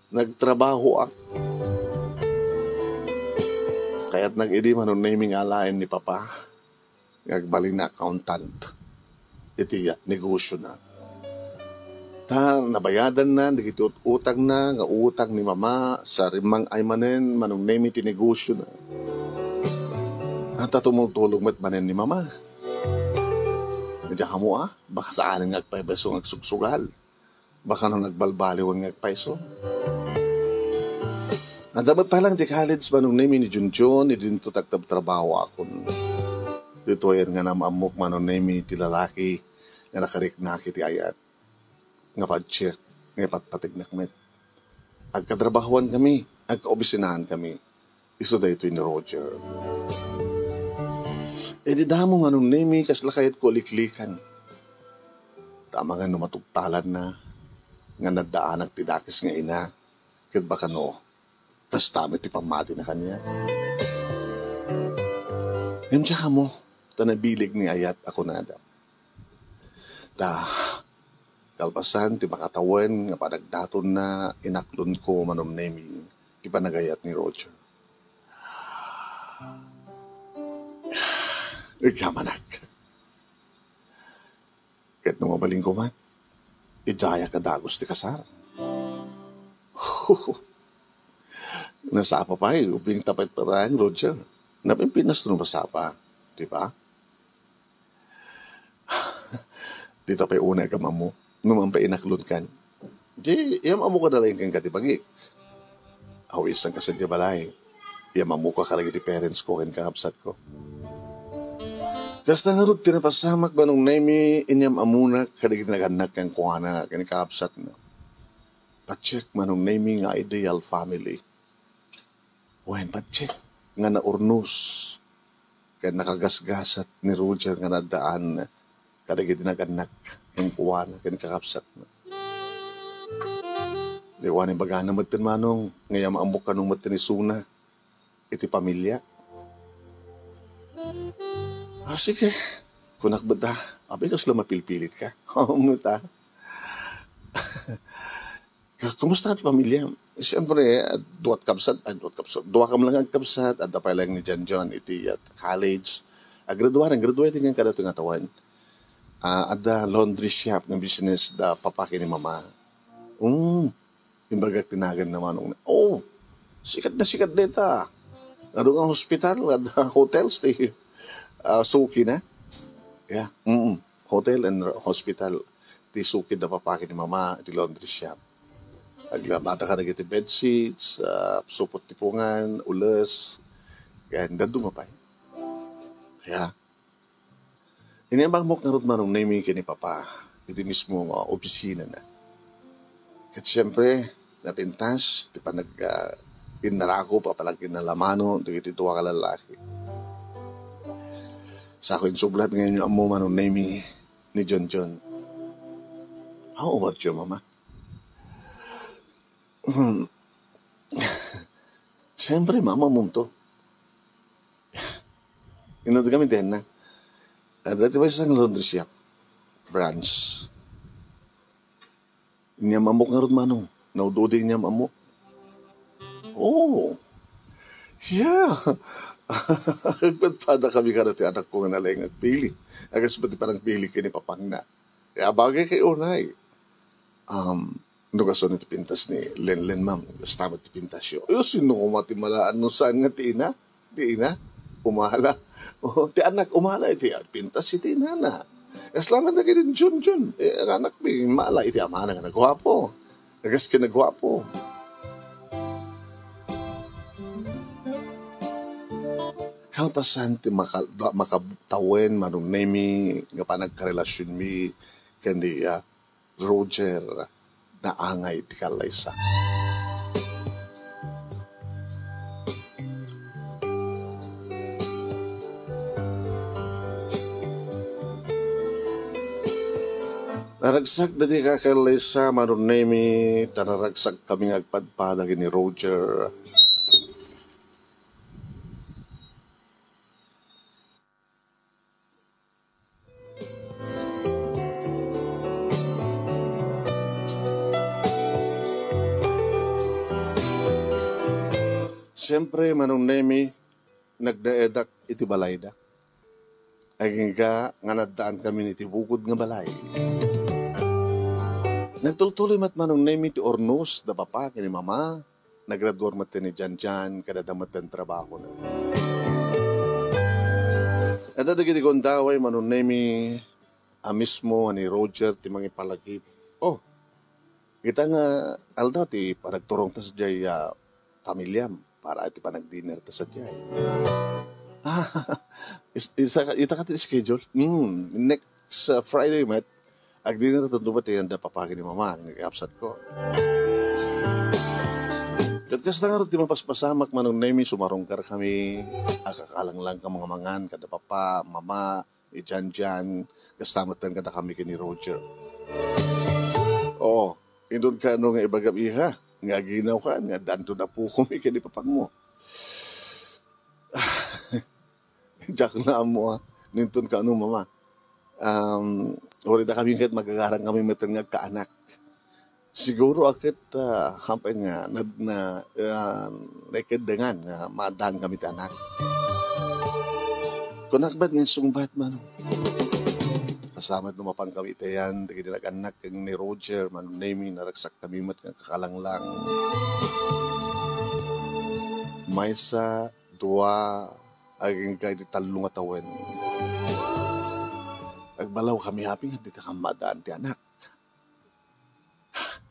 Nagtrabaho ak. Kaya't nag-idi Manong Nemi nga lain ni Papa. Nagbaling na accountant. Iti negosyo na. Nabayadan na, utang na, nga utang ni mama, sa rimang aymanen, Manong Nemi tinegosyo na. At tumutulong met manen ni mama. Nadya ka mo baka saan nga agpaibeso ng agsugsugal. Baka nang nagbalbaliwan ng agpaiso. Ang dapat pa lang di college Manong Nemi ni Junjun, ni dito tagtab-trabaho ako. Dito yan nga namamok Manong Nemi ti lalaki, nga nakarik na kiti ayat. Nga pa-check, nga patpatig nakmet. Agkatrabahuan kami, agkaobisinahan kami. Iso da ito ni Roger. E di damo Manong Nemi, kasla kayat ko liklikan. Tama nga numatugtalan na, nga nadaan ang tidakis nga ina, kit baka no, kas tamit ti pamati na kanya. Ngayon siya ka mo, tanabilig ni ayat ako nada. Kalpasan, ti makatawan, nga panagdaton na inaklon ko Manong Nemi, ti panagayat ni Roger. Ikamanag. Kahit nung mabaling ko man, idaya ka dagos ti kasar. Nasapa pa ubing tapit paraan, Roger. Napimpinas nung masapa, di ba? Dito pa una ka mo. Naman pa inaklod kan. Di, iyam amo ka dalayin kang katibagi. Awisan ka sa di balay. Iyam amo ka karagi di parents ko kan kahapsat ko. Kasta nga rin tinapasamak Manong Nemi, inyam amuna karagi naganak kang kuhana kan kahapsat na. Pacheck Manong Nemi nga ideal family. Wen pacheck nga naurnos. Kaya nakagasgasat ni Roger nga nadaan na karagi naganak. Yung kuwana, kaya kakapsat na. Di wani baga na matin manong, ngayon maamok ka nung matin ni Suna, iti pamilya. Sige, kunak ba ta? Abi kas lang mapilpilit ka. Oo ta. Kumusta at pamilya? Siyempre, duwa kam lang ang kabsat, at tapay lang ni John iti at college. Graduate nga kada ito nga tawan. At the laundry shop ng business da papaki ni mama. Imbaga tinagan naman. Sikat deta. Ano nga hospital, at hotel stay. Suki na. Yeah. Hotel and hospital. Ti suki da papaki ni mama, iti laundry shop. Aglabata ka na iti bedsheets, supot tipungan, ulas, kaya hindi dumapay. Kaya, inembang mok nga rin manong naming kini papa, iti mismo opisina na. At siyempre, napintas, di pa inarako, papalagin na lamano, iti tuwa ka lalaki. Sa akin sublat ngayon yung amo manong naming ni John. How about you, mama? Siyempre, mama mo to. Inod kami din na. Dati ba isang laundry shop? Branch. Niya mamok nga rin manong. Naududing niya mamok. Yeah. Agpadpada kami ka dati anak ko nga nalang nagpili. Agas pati parang pili ka ni papang na. Kaya bagay kayo unay. Kaso nito pintas ni Len ma'am. Basta ti pintas yun. Sino ko matimalaan no saan nga ti ina? Umahala. Ti anak, umahala. Iti pintas iti ina na. Salamat na kayo din, John. Ang anak may mala. Iti ama na nga nagwapo. Nagas ka nagwapo. Kalpasan ti makatawen manong nami nga pa nagkarelasyon mi kandi Roger na angay ti kalaysa. Naragsak dati ka kalaysa maron nemi tanaragsak kami agpadpada ni Roger. Siyempre, manong nemi, nagdaedak iti balay da. Aging nga nadaan kami iti bukod nga balay. Nagtultuloy mat manong nemi ti ornos da papa kini mama. Nagraduar mat ni Jan kadadamat ang trabaho na. At adagiti kondaway manong nemi mismo ni Roger ti mga palagip. Kita nga alda ti paragturong tas jay pamilyam. Para iti pa nag-dinner ta sa diyay. Ita ka ti schedule? Next Friday, Matt, ag-dinner ta doon ba ti handa papagin ni mama, nag-upsat ko. Katkas na nga rin ti mapaspasamak manong nami, sumarongkar kami, akakalang lang ka mga mangan, kada papa, mama, Jan, kastamatan kada kami kini Roger. Indun ka nga ibagam iha. Nga ginaw ka, nga danto na po kumi kini papang mo. Jack na mo, nintun ka mama. Wala na kami kahit magagarang kami matang nga kaanak. Siguro akit hampay nga naikidangan nga madang kami tanak. Kunak ba't nga sumbat man? Kasama lumapang kami itayan, nagidilag anak ni Roger, manong nami, naragsak kami mat nga kakalanglang. May sa dua, aging kay di talong atawen. Agbalaw kami haping, hindi ka kamadaan ti anak.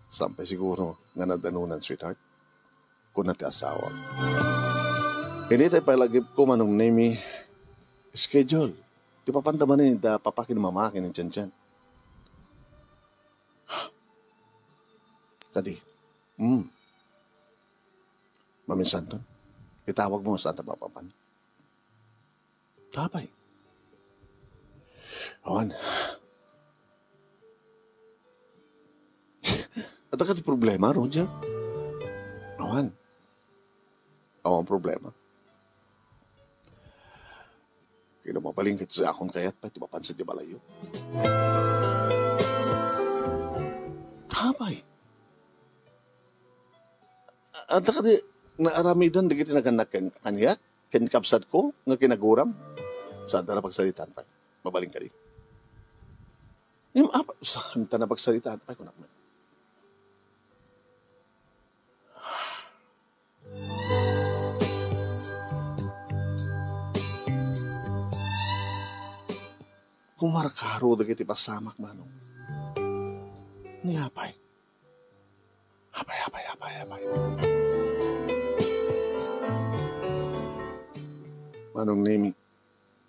Sampay siguro nga nadanunan, sweetheart, kung na ti asawa. Hindi tayo palagip ko manong nami, schedule. Di pa pantaman ni papakin mamakin ng tiyan. Kadi, Mami Santon, itawag mo sa tapapapan. Tapay. Awan. At ka ti problema, Roger? Awan. Awan problema. Kaya mapalingkit sa akong kayat pa, ti mapansin di balayo. Kapay. Anta ka di, naaramidan, di kita naganak kanya, kapsat ko, nga kinaguram. Saan ta na pagsalitaan pa? Mabaling ka di. Saan ta na pagsalitaan pa? Kunak man. Kumarkaro da kiti pasamak manong. Ni apay. Apay. Manong nemi,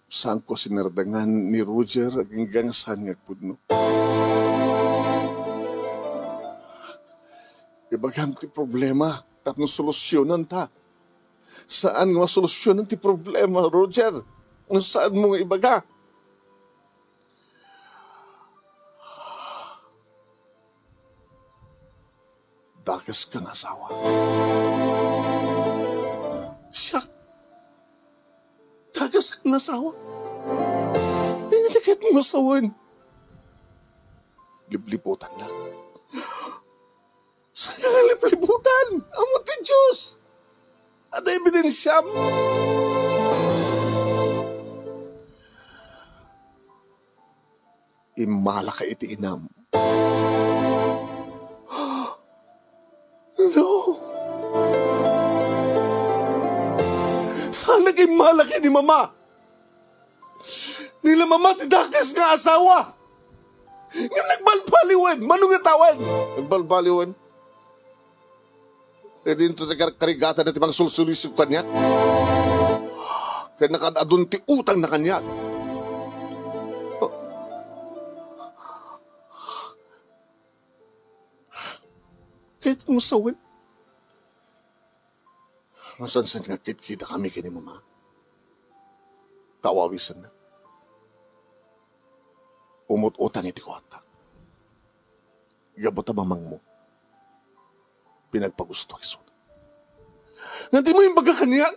saan ko sinardangan ni Roger hanggang saan ngagpudno. Ibagam ti problema, tapno solusyonan ta. Saan nga solusyonan ti problema, Roger? Saan mo nga ibaga? Dakas kang asawa. Siya. Dakas kang asawa. Hindi kahit mong asawan. Liblibutan lang. Saan ka liblibutan? Amo ti Diyos. At ebidensyam. Imala ka iti inam. No. Saan naging malaki ni Mama? Nila Mama ti dakas nga asawa. Nga nagbalbaliwan. Manong nga tawan? Nagbalbaliwan? Kaya dito na karigata na ti mga sulsulisip kanya. Kaya nakadadun ti utang na kanya. Kahit kung sawin. Masansan nga kita kami kini Mama. Tawawisan na. Umut-utang iti kwarta. Gabot mamang mo. Pinagpagusto iso. Nanti mo yung baga kanya.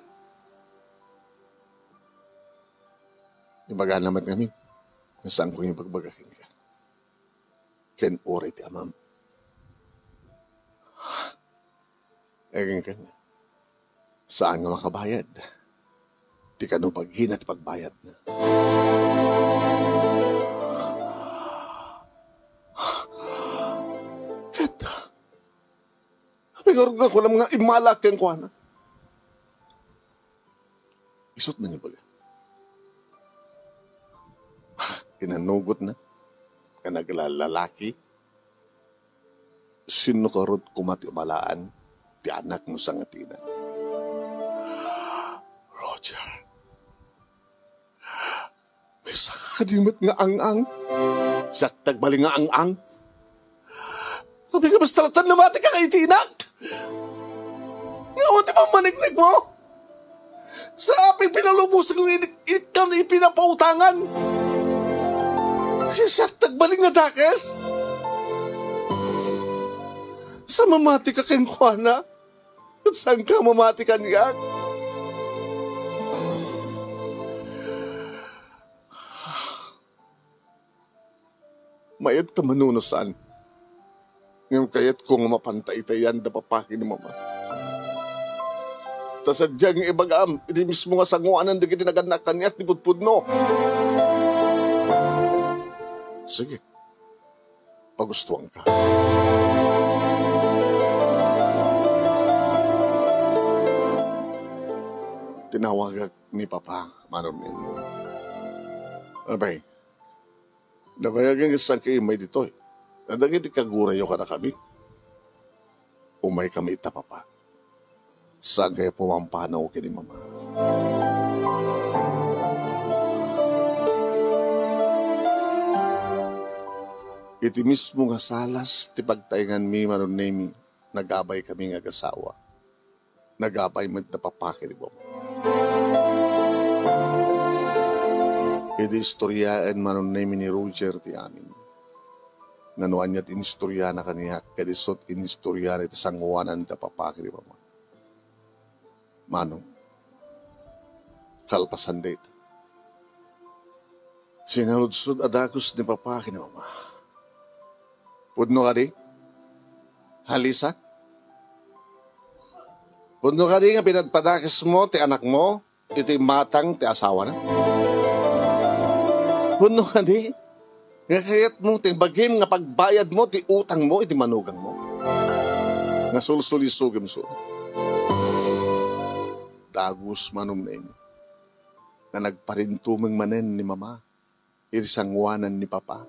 Yung baga naman kami. Nasaan ko yung pagbaga kanya. Ken ore ti amam. Egan kanya. Saan nga makabayad? Di ka nung paghinat pagbayad na. Kata. Pagorog na ko ng mga imalak yung kuwana. Isot na niya baga. Inanugot na. Ka naglalaki. Sino ka rod kumati umalaan ti anak mo sa ngatina. Roger, may sakadimat nga ang-ang. Saktag bali nga ang-ang. Sabi ka basta latan na mati ka kay tinak. Nga o ti pamanignig mo. Sa aping pinalubusang ng ikaw na ipinapautangan. Saktag bali nga dakes. Sa mamati ka kayong kuwana? At saan ka mamati ka niya? Mayat ka manunusan. Ngayon kayat kong mapantay-tayan da papaki ni Mama. Tasadyang ibagam, iti mismo nga sanguanan di kiti naganakan niya at nipudpudno. Sige, pagustuhan ka. Tinawag ni Papa, Manunin. Abay, nabayagan isang kayo may dito eh. Nadagit ikagurayo ka na kami. Umay kami ita, Papa. Saan kayo pumampanaw kini Mama? Iti mismo nga salas, ti pagtaingan mi Manunin, nagabay kami nga gasawa. Nagabay mo na papaki ni Mama. Iti istoryaan Manunin ni Roger ti amin. Nganuan niya't inistorya na kaniya, kadisot inistorya na iti sangwanan da papaki ni mama. Manong, kalpasan dito. Sinaludsod adakos ni papaki ni mama. Pudno ka di? Halisa? Pudno ka di nga pinagpadakis mo, ti anak mo, iti matang, ti asawa na? Pudno ka di? Nga kayat mo, ti bagim nga pagbayad mo, ti utang mo, iti manugang mo. Nga sulsulisugim so. Dagus manom na imi. Nga nagparintumang manen ni mama, iti sangwanan ni papa,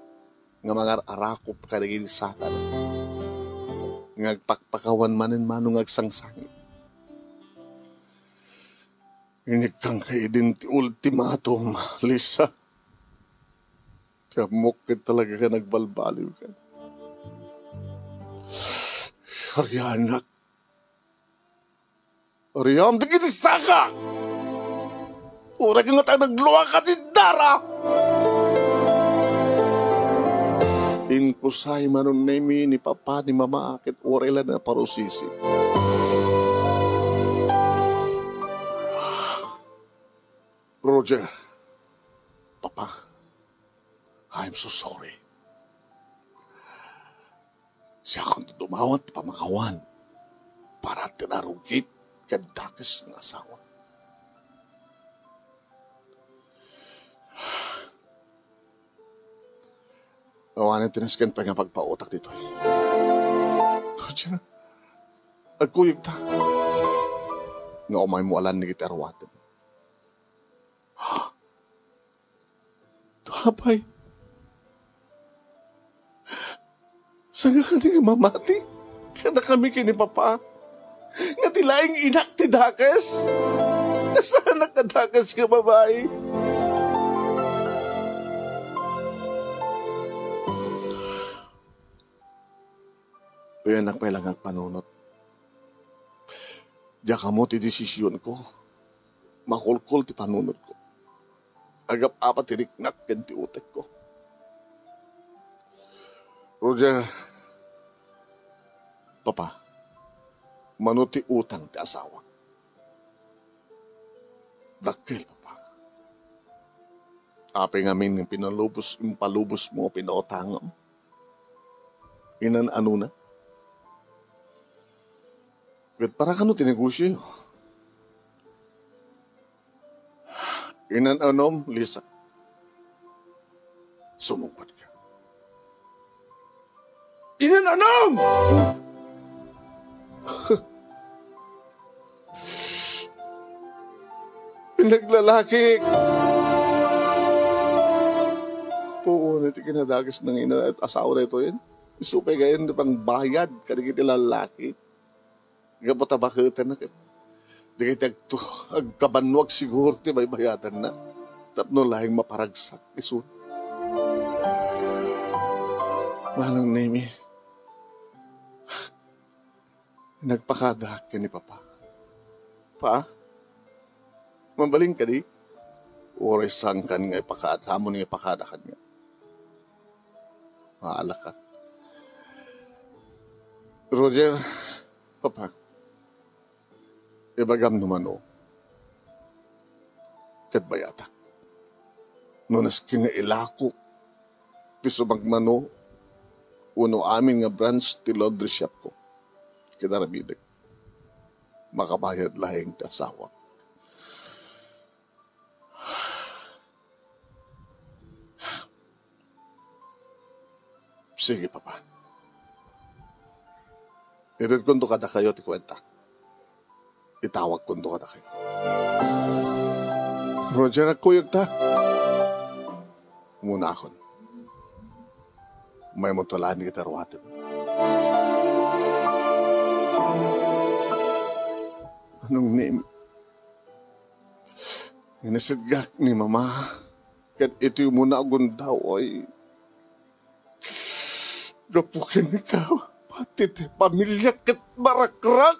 nga mga arakop ka naging saka na. Nga agpakpakawan manen manong agsangsangit. Inig kang kaidin ti ultimatum, Lisa. Kamok ka talaga ka nagbalbaliw ka. Arianak. Ariam, di kiti saka! Ura ka nga tayo nagluwa ka ti dara! Inkusay manon nemi ni papa ni mama akit orela na parusisi. Roger, papa, I'm so sorry. Siya kong dumawat pamakawan para tinarugit kadakis ng asawa. Awanin tinaskan pa nga pagpautak dito. Roger, agkuyog ta. Nga umay mo alan ni kita arwatin. Tapay. Saan ka nga mamati? Saan na kami kini papa? Nga tilaing inak ti dakas? Saan nakadakas ka babae? Uy anak pa lang at panunot. Diya ka mo ti desisyon ko. Makulkul ti panunot ko. Agap apat tiriknak kan ti utek ko. Roger, papa, manuti utang ti asawa. Dakil, papa. Apeng amin yung palubos mo, pinautangam. Inan ano na? Kahit para ka no tinegosyo. Inan anom, Lisa. Sumungpat ka. Inan anom! Pinaglalaki. Oo, nati kinadagas ng ina at asawa na ito yun. Isupay gayon na pang bayad, kadigit lalaki. Gapot abakitan na kit. Di kayo agkabanwag siguro ti may bayadan na. Tapno lahing maparagsak isun. Manang Nemi, nagpakadak ka ni Papa. Pa, mabaling ka di? Oras sang kan nga ipakada, hamon nga ipakadakan nga. Maala ka. Roger, Papa, ibagam naman o. Kat bayatak. Nunas kinailako. Di sumagmano. Uno amin nga branch ti laundry shop ko. Kinarabidag. Makabayad lahing ti asawa. Sige, Papa. Irid kundo kada kayo ti kwenta. Itawag kundo kada kayo. Roger, akuyag ta. Muna akon. May mutalaan ni kita ruwatin. Anong name? Inasidgak ni Mama. Kat ito yung muna akong daw ay gapukin ikaw. Pati ti pamilya kat marakrak.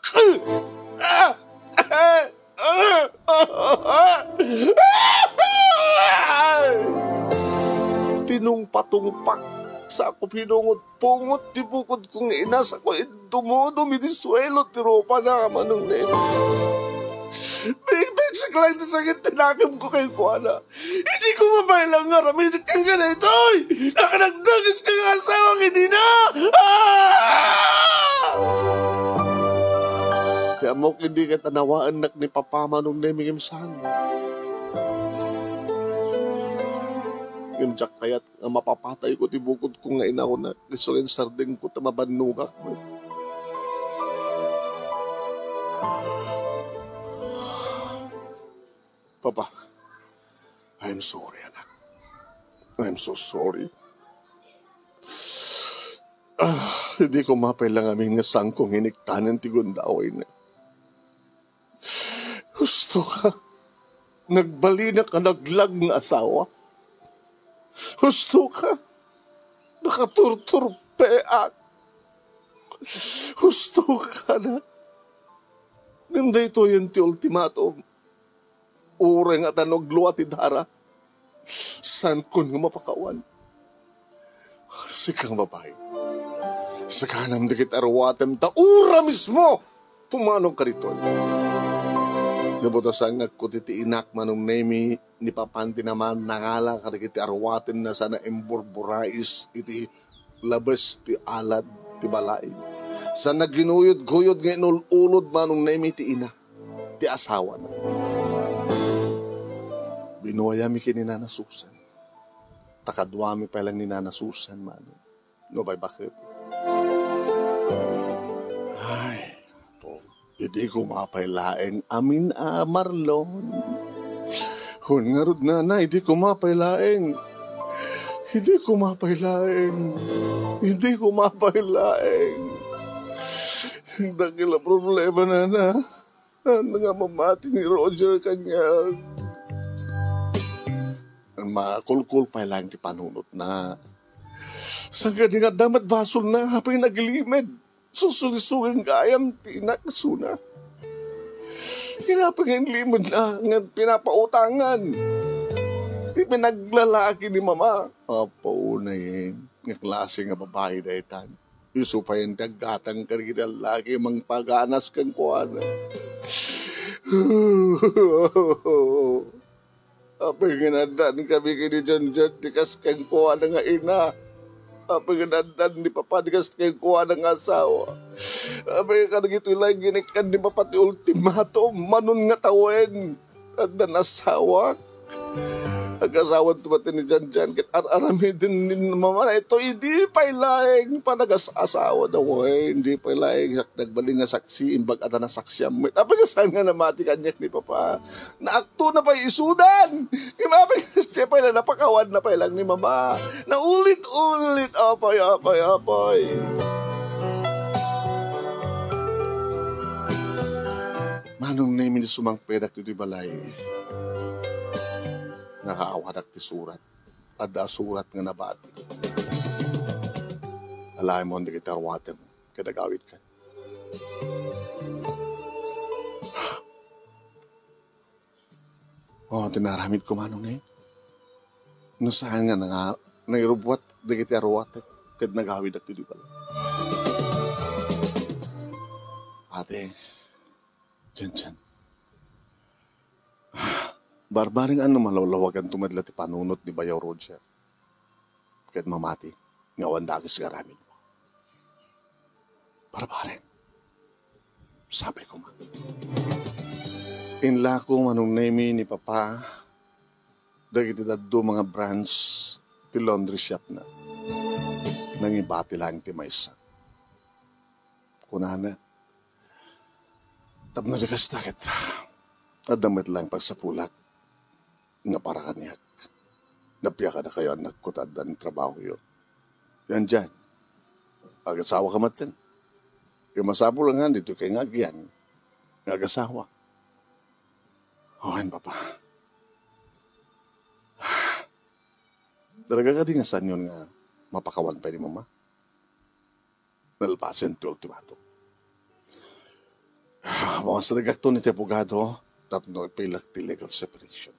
Tinong patungpak Sa ako pinungot-pungot, di bukod kong inas ako dumudumi di suelo, tiropa na manong name. Big sa client sakit, tinakam ko kay Kuana. Hindi ko mabailang nga, ramidik kang ganito, nakanagdagis kang asawang hindi na! Kaya mo hindi ka tanawaan nak ni Papa manong name imsan. Yung jack kayat nga mapapatay ko tibukod ko nga inaw na isurin sarding ko tamabanugak mo. Papa, I'm sorry, anak. I'm so sorry. Hindi ko mapailang aming nasang kong hiniktanan ti gundaway na. Gusto ka, nagbali na ka naglag ng asawa. Gusto ka, nakaturturpeak. Gusto ka na. Ganda ito yung ti ultimatum. Ureng at anoglo at idara. San kun nga mapakawan. Sikang babae. Sa kanam dikit arwatem ta ura mismo. Pumanong ka rito. Nabutasan nga ko titi inak manong nemi ni papanti naman nangala ka dikit arwatem na sana imburburais iti labas ti alad ti balay. Sa naginuyod-guyod nga inululod manong nemi ti ina. Ti asawa na. Binuaya mi kini Nana Susan. Takadwa mi pa lang ni Nana Susan man. No bay bakit? Ay, po. Hindi ko mapailaeng amin Marlon. Hun nga rod na, hindi ko mapailaeng. Hindi ko mapailaeng. Hindi ko mapailaeng. Dahil problema na. Ano nga mamati ni Roger kanya. Makulkul pa lang ti panunot na. Sa gani nga damat basol na hapay naglimed. Susulisuing gayam ti nakasuna. Kinapang limod na nga pinapautangan. Ti pinaglalaki ni mama. Apo na yun. Nga klase nga babae na itan. Iso pa yung dagatang karina lagi mang paganas kang kuwana. Apay ginadan kami kini John tikas kang kuha ng ina. Apay ginadan ni Papa tikas kang kuha ng asawa. Apay kanagito lang ginikan ni Papa ti ultimatum manon nga tawen. At dan asawa. Ang-asawa tumati ni Jan kit arami din ni mama na ito hindi pa ilaing panagas-asawa daw hindi pa ilaing nagbaling nga saksi imbag ata na saksyam tapi saan nga namati kanyak ni Papa naakto na pa isudan imapay siya pa ilang napakawan na pa ilang ni mama na ulit-ulit apay manong na imin sumang pedak ito'y balay nakaawatak ti surat. Ada surat nga nabati. Alay mo hindi kita arwatem. Kada gawit ka. Tinaramid ko manong eh. No saan nga nangirubwat di kita arwatem. Kada nagawid at di pala. Ate, dyan. Barbaring ano malawlawagan tumadla ti panunot ni Bayaw Roger. Kahit mamati, ngawan dagis garamid mo. Barbaring. Sabi ko man. Inla ko manong nemi ni Papa, dagiti daddo mga branch ti laundry shop na. Nangibati lang ti maysa. Kunana, tapno di kas takit. Adamit lang pagsapulat. Nga para kanyak. Napya ka na kayo nagkutad ng trabaho yun. Yan dyan. Agasawa ka matin. Yung masapo lang nga dito kay ngagyan. Agasawa. Okay, Papa. Talaga ka din nga saan yun nga mapakawan pa ni Mama? Nalpasin to ultimatum. Mga sa nagakto ni Tepugado, tapno ipilak ti legal separation.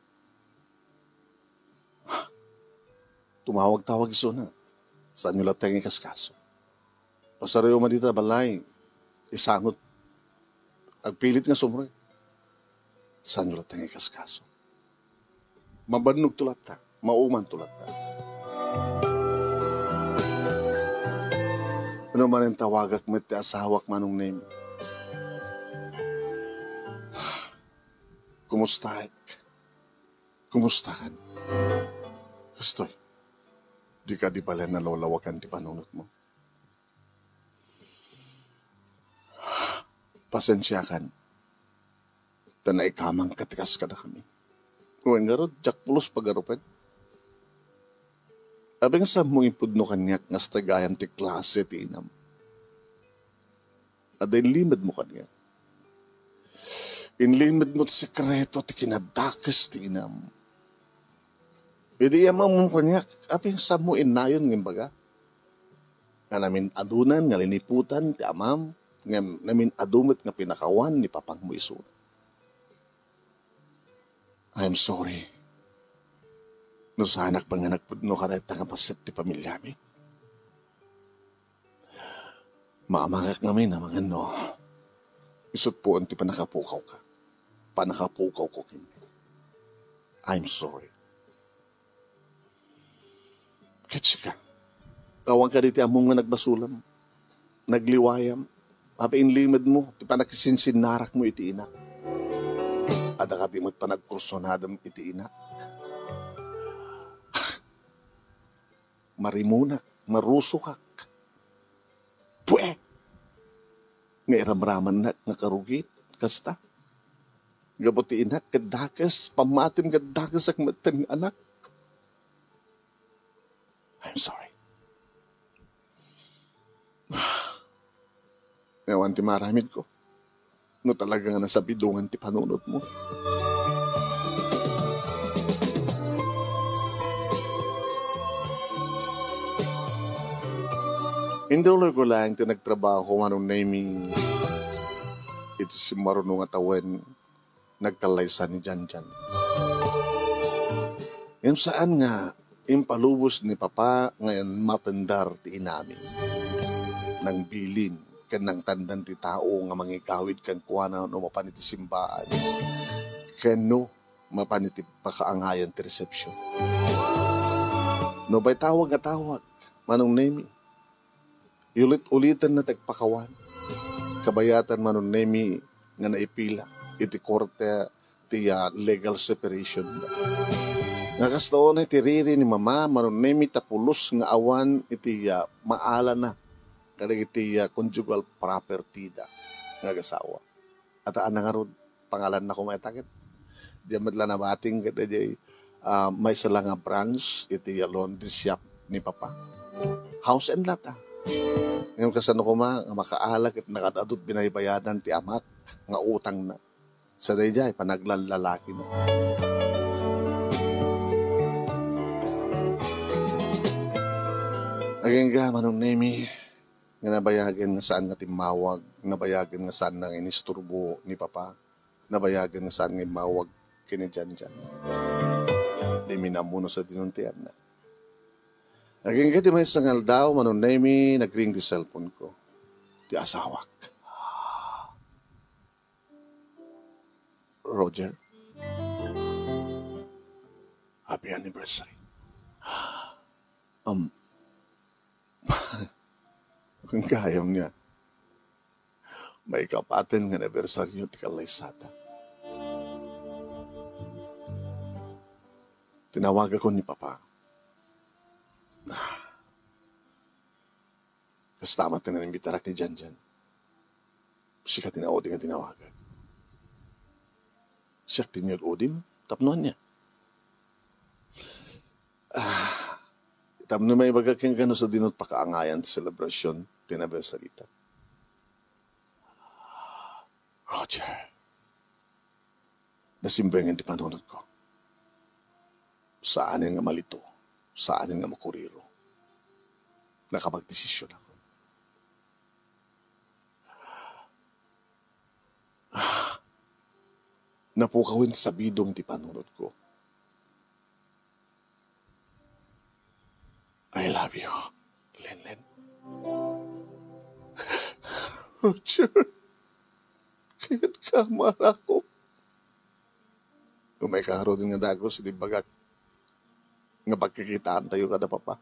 Tumawag-tawag iso na. Saan nyo latang ikaskaso? Pasarayo man dito balay, isangot, agpilit nga sumre. Saan nyo latang ikaskaso? Mabannog tulat ta, mauman tulat ta. Ano man ang tawagak met ti asawak manong name? Kumusta? Kumusta kan? Gustoy, di ka di pala nalolawakan ti panunot mo. Pasensya kan, tanay kamang katikas ka na kami. Uwan nga ro, jak pulos pagarupan. Abing sa mong impudno kanyak nga stagayan ti klase ti inam. Aday limad mo kanyak. Inlimad mo ti sekreto ti kinadakas ti inam. Idi yaman mo kanyak, abing sa mo inayon ng baga. Nga namin adunan, nga liniputan ti amam, nga namin adumet nga pinakawan ni papang mo iso. I'm sorry. No sa anak pa nga nagpudno ka na itang kapasit ti pamilya mi. Maamangak namin na mga no. Isot po ang ti panakapukaw ka. Panakapukaw ko kini. I'm sorry. Kets ka. Tawang ka diti among nga nagbasulam. Nagliwayam. Habi inlimad mo. Ti panakisinsinarak mo iti inak. Ada ka di mo't panagkursonadam iti inak. Marimunak. Marusukak. Pwe! Nga iramraman na nga karugit. Kasta. Gabuti inak. Kadakas. Pamatim kadakas ak matan anak. I'm sorry. Ngawan ti maramid ko. No talaga nga nasa bidungan ti panunod mo. Induloy ko lang ti nagtrabaho manong naming ito si marunong atawen nagkalaysa ni Janjan. Yan saan nga impalubos ni Papa ngayon matandar ti inamin. Nang bilin kan nang tandan ti tao nga mangikawid kan kuwana no mapaniti simbaan. Kano mapaniti pakaangayan ti resepsyon. No bay tawag nga tawag manong nemi. Ulit-ulitan na tagpakawan. Kabayatan manong nemi nga naipila iti korte ti legal separation. Nakastaon iti riri ni mama manunemi tapulos nga awan iti maala na kadag iti conjugal property da nga gasawa. At ang nga ron pangalan na kumatakit. Diyan madla na bating kada jay may sala nga branch iti laundry shop ni Papa. House and lot Ngayon kasano ko nga makaalak at nakatadot binaybayadan ti amak nga utang na. Sa dayjay panaglalaki na. Aging ga, manong nemi, nga nabayagan nga saan nga timawag, nabayagan nga saan nga inisturbo ni Papa, nabayagan nga saan nga mawag kini Janjan. Di minamuno sa dinuntian na. Aging ga, di may sangal daw, manong nemi, nagring di cellphone ko. Di asawak. Roger, happy anniversary. Kung kayam niya, may kapatin nga anniversary ti kalaysata. Tinawag ako ni Papa. Kastama tinanimbitarak ni Janjan. Siya tinawag nga tinawagan. Siya tinyod udim, tapnuan niya. Tapno may baga kang gano sa dinot pakaangayan celebration tinabesalita. Roger, nasimbengan di panunod ko. Saanin nga malito, saanin nga makuriro. Nakapagdesisyon ako. Napukawin sa bidong ti panunod ko. I love you, Lenlen. Roger, kaya't ka marako. Kung may karo din nga dagos, di bagak. Nga pagkikitaan tayo kada papa.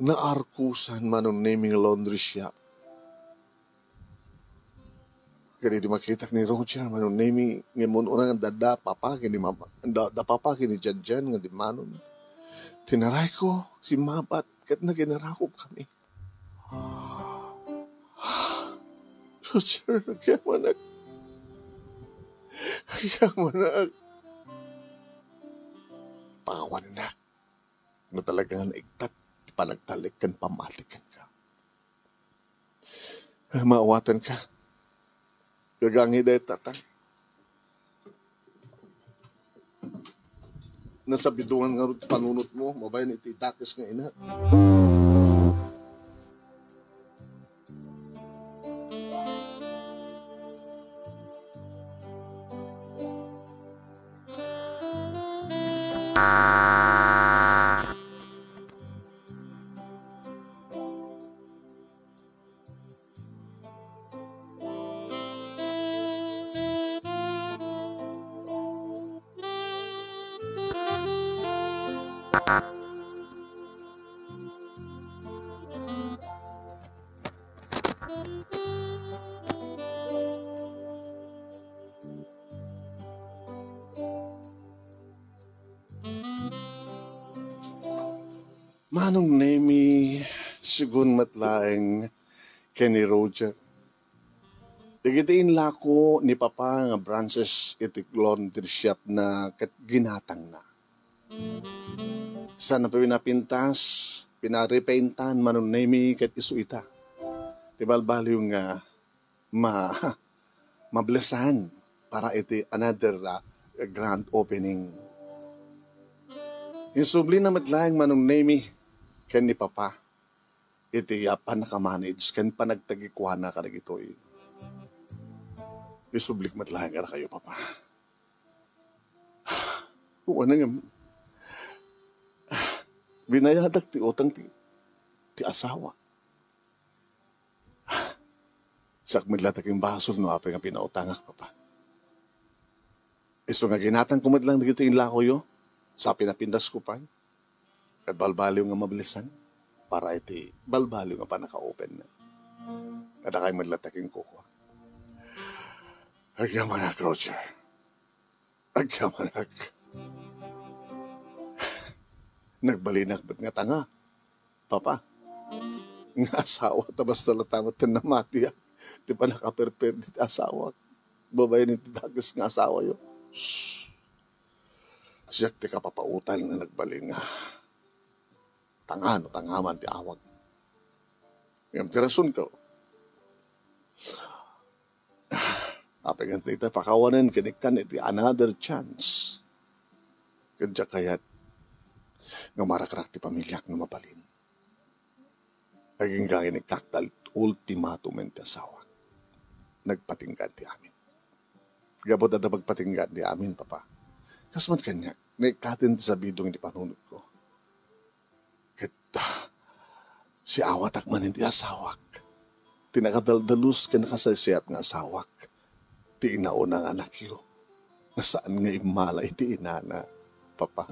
Naarkusan man ang naming laundry shop. Kaya di makita ni Roger man ang naming ngamon unang dada papa kini mama. Da papa kini Janjan nga di manon. Tinaray ko si Mabat kat naginarakop kami. Roger, kaya manak. Kaya manak. Pakawan na. Na talagang naigtat. Panagtalik kan pamatikan ka. Maawatan ka. Gagangi dahil tatang. Nasa bidungan nga rin panunot mo, mabayan ititakis nga ina. Manong nemi sigun matlaeng Kenny Roger. Digitiin lako ni Papa nga branches itik laundry shop na kat ginatang na. Sana pa pinapintas, pinarepaintan manong nemi kat isuita. Tibalbaliw nga mablesan para iti another grand opening. Insubli na matlaeng manong nemi ken ni Papa, iti panakamanage, ken panagtagikuha na ka na gitoy. Isublik matlahan ka na kayo, Papa. Wala nga, binayadag ti utang ti asawa. Sakmidlatak yung basol no apay nga pinautangak, Papa. Iso nga ginatang kumadlang na gito yung lako yo, sa pinapindas ko pa. At balbaliw nga mabilisan para iti balbaliw nga pa naka-open na. At akay madlataking kuko. Agyamanak, Roger. Agyamanak. Nagbalinak ba't nga tanga? Papa, nga asawa tabas talatangot na namati. Di pa nakaperpet iti asawa. Babayan iti dagas nga asawa yo. Siyak ti kapapautal na nagbaling nga. Tangan o tangaman ti awag. Ngayon ti rason ka. Apay nga iti pakawanan kinikan iti another chance. Kadya kayat nga marakrak ti pamilyak na mapalin. Aging gaya ni kaktal ultimatum ti asawa. Nagpatinggan ti amin. Gabot at pagpatinggan ti amin, Papa. Kasmat kanya, naikatin ti sabidong ti panunod ko. Si awat akman hindi asawak. Tinakadaldalus ka nakasasiyat nga asawak. Ti inaunang anak yo. Nasaan nga imalay ti inana, Papa.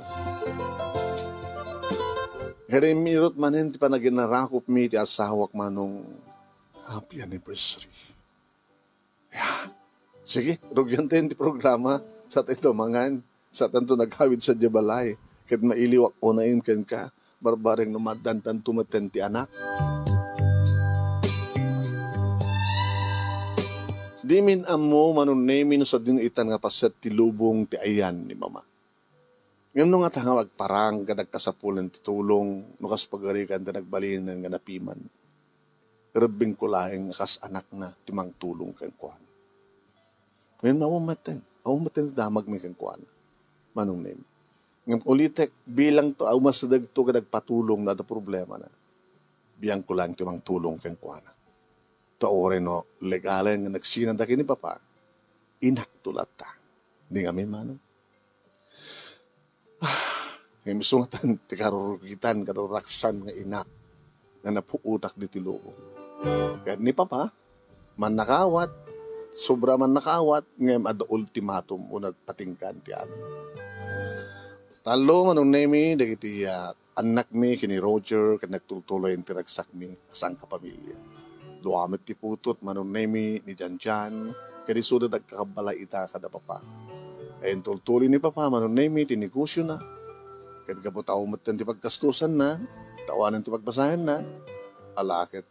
Kaya mirot manin ti panaginarakop mi ti asawak manong happy anniversary. Sige, rugyan tayo ti programa sa tito mangan. Sa tanto naghawid sa Jabalay. Kat mailiwak o na yun ka. Barbareng numadantan tumaten ti anak. Di min amo manunemi no sa din itan nga paset ti lubong ti ayan ni Mama. Ngam no nga tangawag parang kadag kasapulan ti tulong no kas pagarikan ti nagbalinan nga napiman. Rebing kulahing kas anak na timang tulong kan kuhan. Ngayon awamaten damag mi kan kuhan. Manunemi. Ngam ulitek bilang to masadag to kadag patulong na da problema na. Biyang ko lang timang tulong kang kuana. To ore no legalan nga nagsinan da kini Papa. Inaktulat ta. Di nga may manong. Ngayon misungatan, ti karurukitan, karuraksan nga ina, nga napuutak di tiluo. Kaya ni Papa, man nakawat, sobra man nakawat, ngayon ada ultimatum, unag patingkan ti amin. Talo, manong nemi, dagiti anak mi, kini Roger, kan nagtultuloy yung tiragsak mi, asang kapamilya. Luamit ti putot, manong nemi, ni Janjan, kani suda nagkakabala ita kada Papa. Ayun tultuloy ni Papa, manong nemi, tinegosyo na, kani kabutaw matan ti pagkastusan na, tawanan ti pagbasahan na, alakit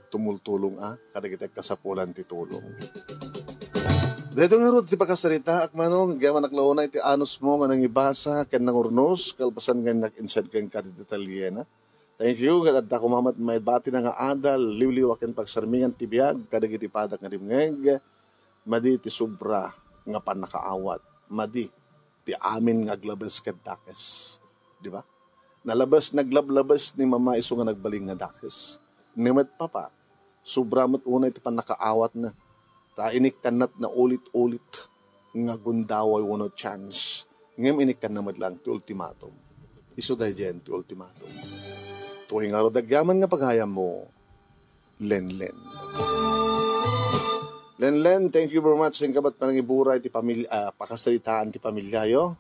tumultulong kada kita kasapulan ti tulong. Dito nga ro, ti pagkasarita, akmanong, gaman naklauna iti anos mo nga nang ibasa, kan nang urnos, kalpasan nga nag-insad kang kadidetalye na. Thank you, kadadda kumamat may bati na nga adal, liwliwakin pagsarmingan ti biyag, kadagiti padak nga dimngeg, madi ti sobra nga panakaawat, madi ti amin nga aglabas kadakes. Di ba? Nalabas, naglablabas ni mama iso nga nagbaling nga dakes. Nimet Papa, sobra mat unay ti panakaawat na. Ta inikkanat na ulit-ulit nga gundaway wano chance. Ngem inikkan na madlang ti ultimatum. Iso dahi dyan ti ultimatum. Tuwing araw dagyaman nga paghayam mo, Lenlen. Lenlen, thank you very much. Sing kabat panangiburay ti pamilya, pakasalitaan ti pamilya yo.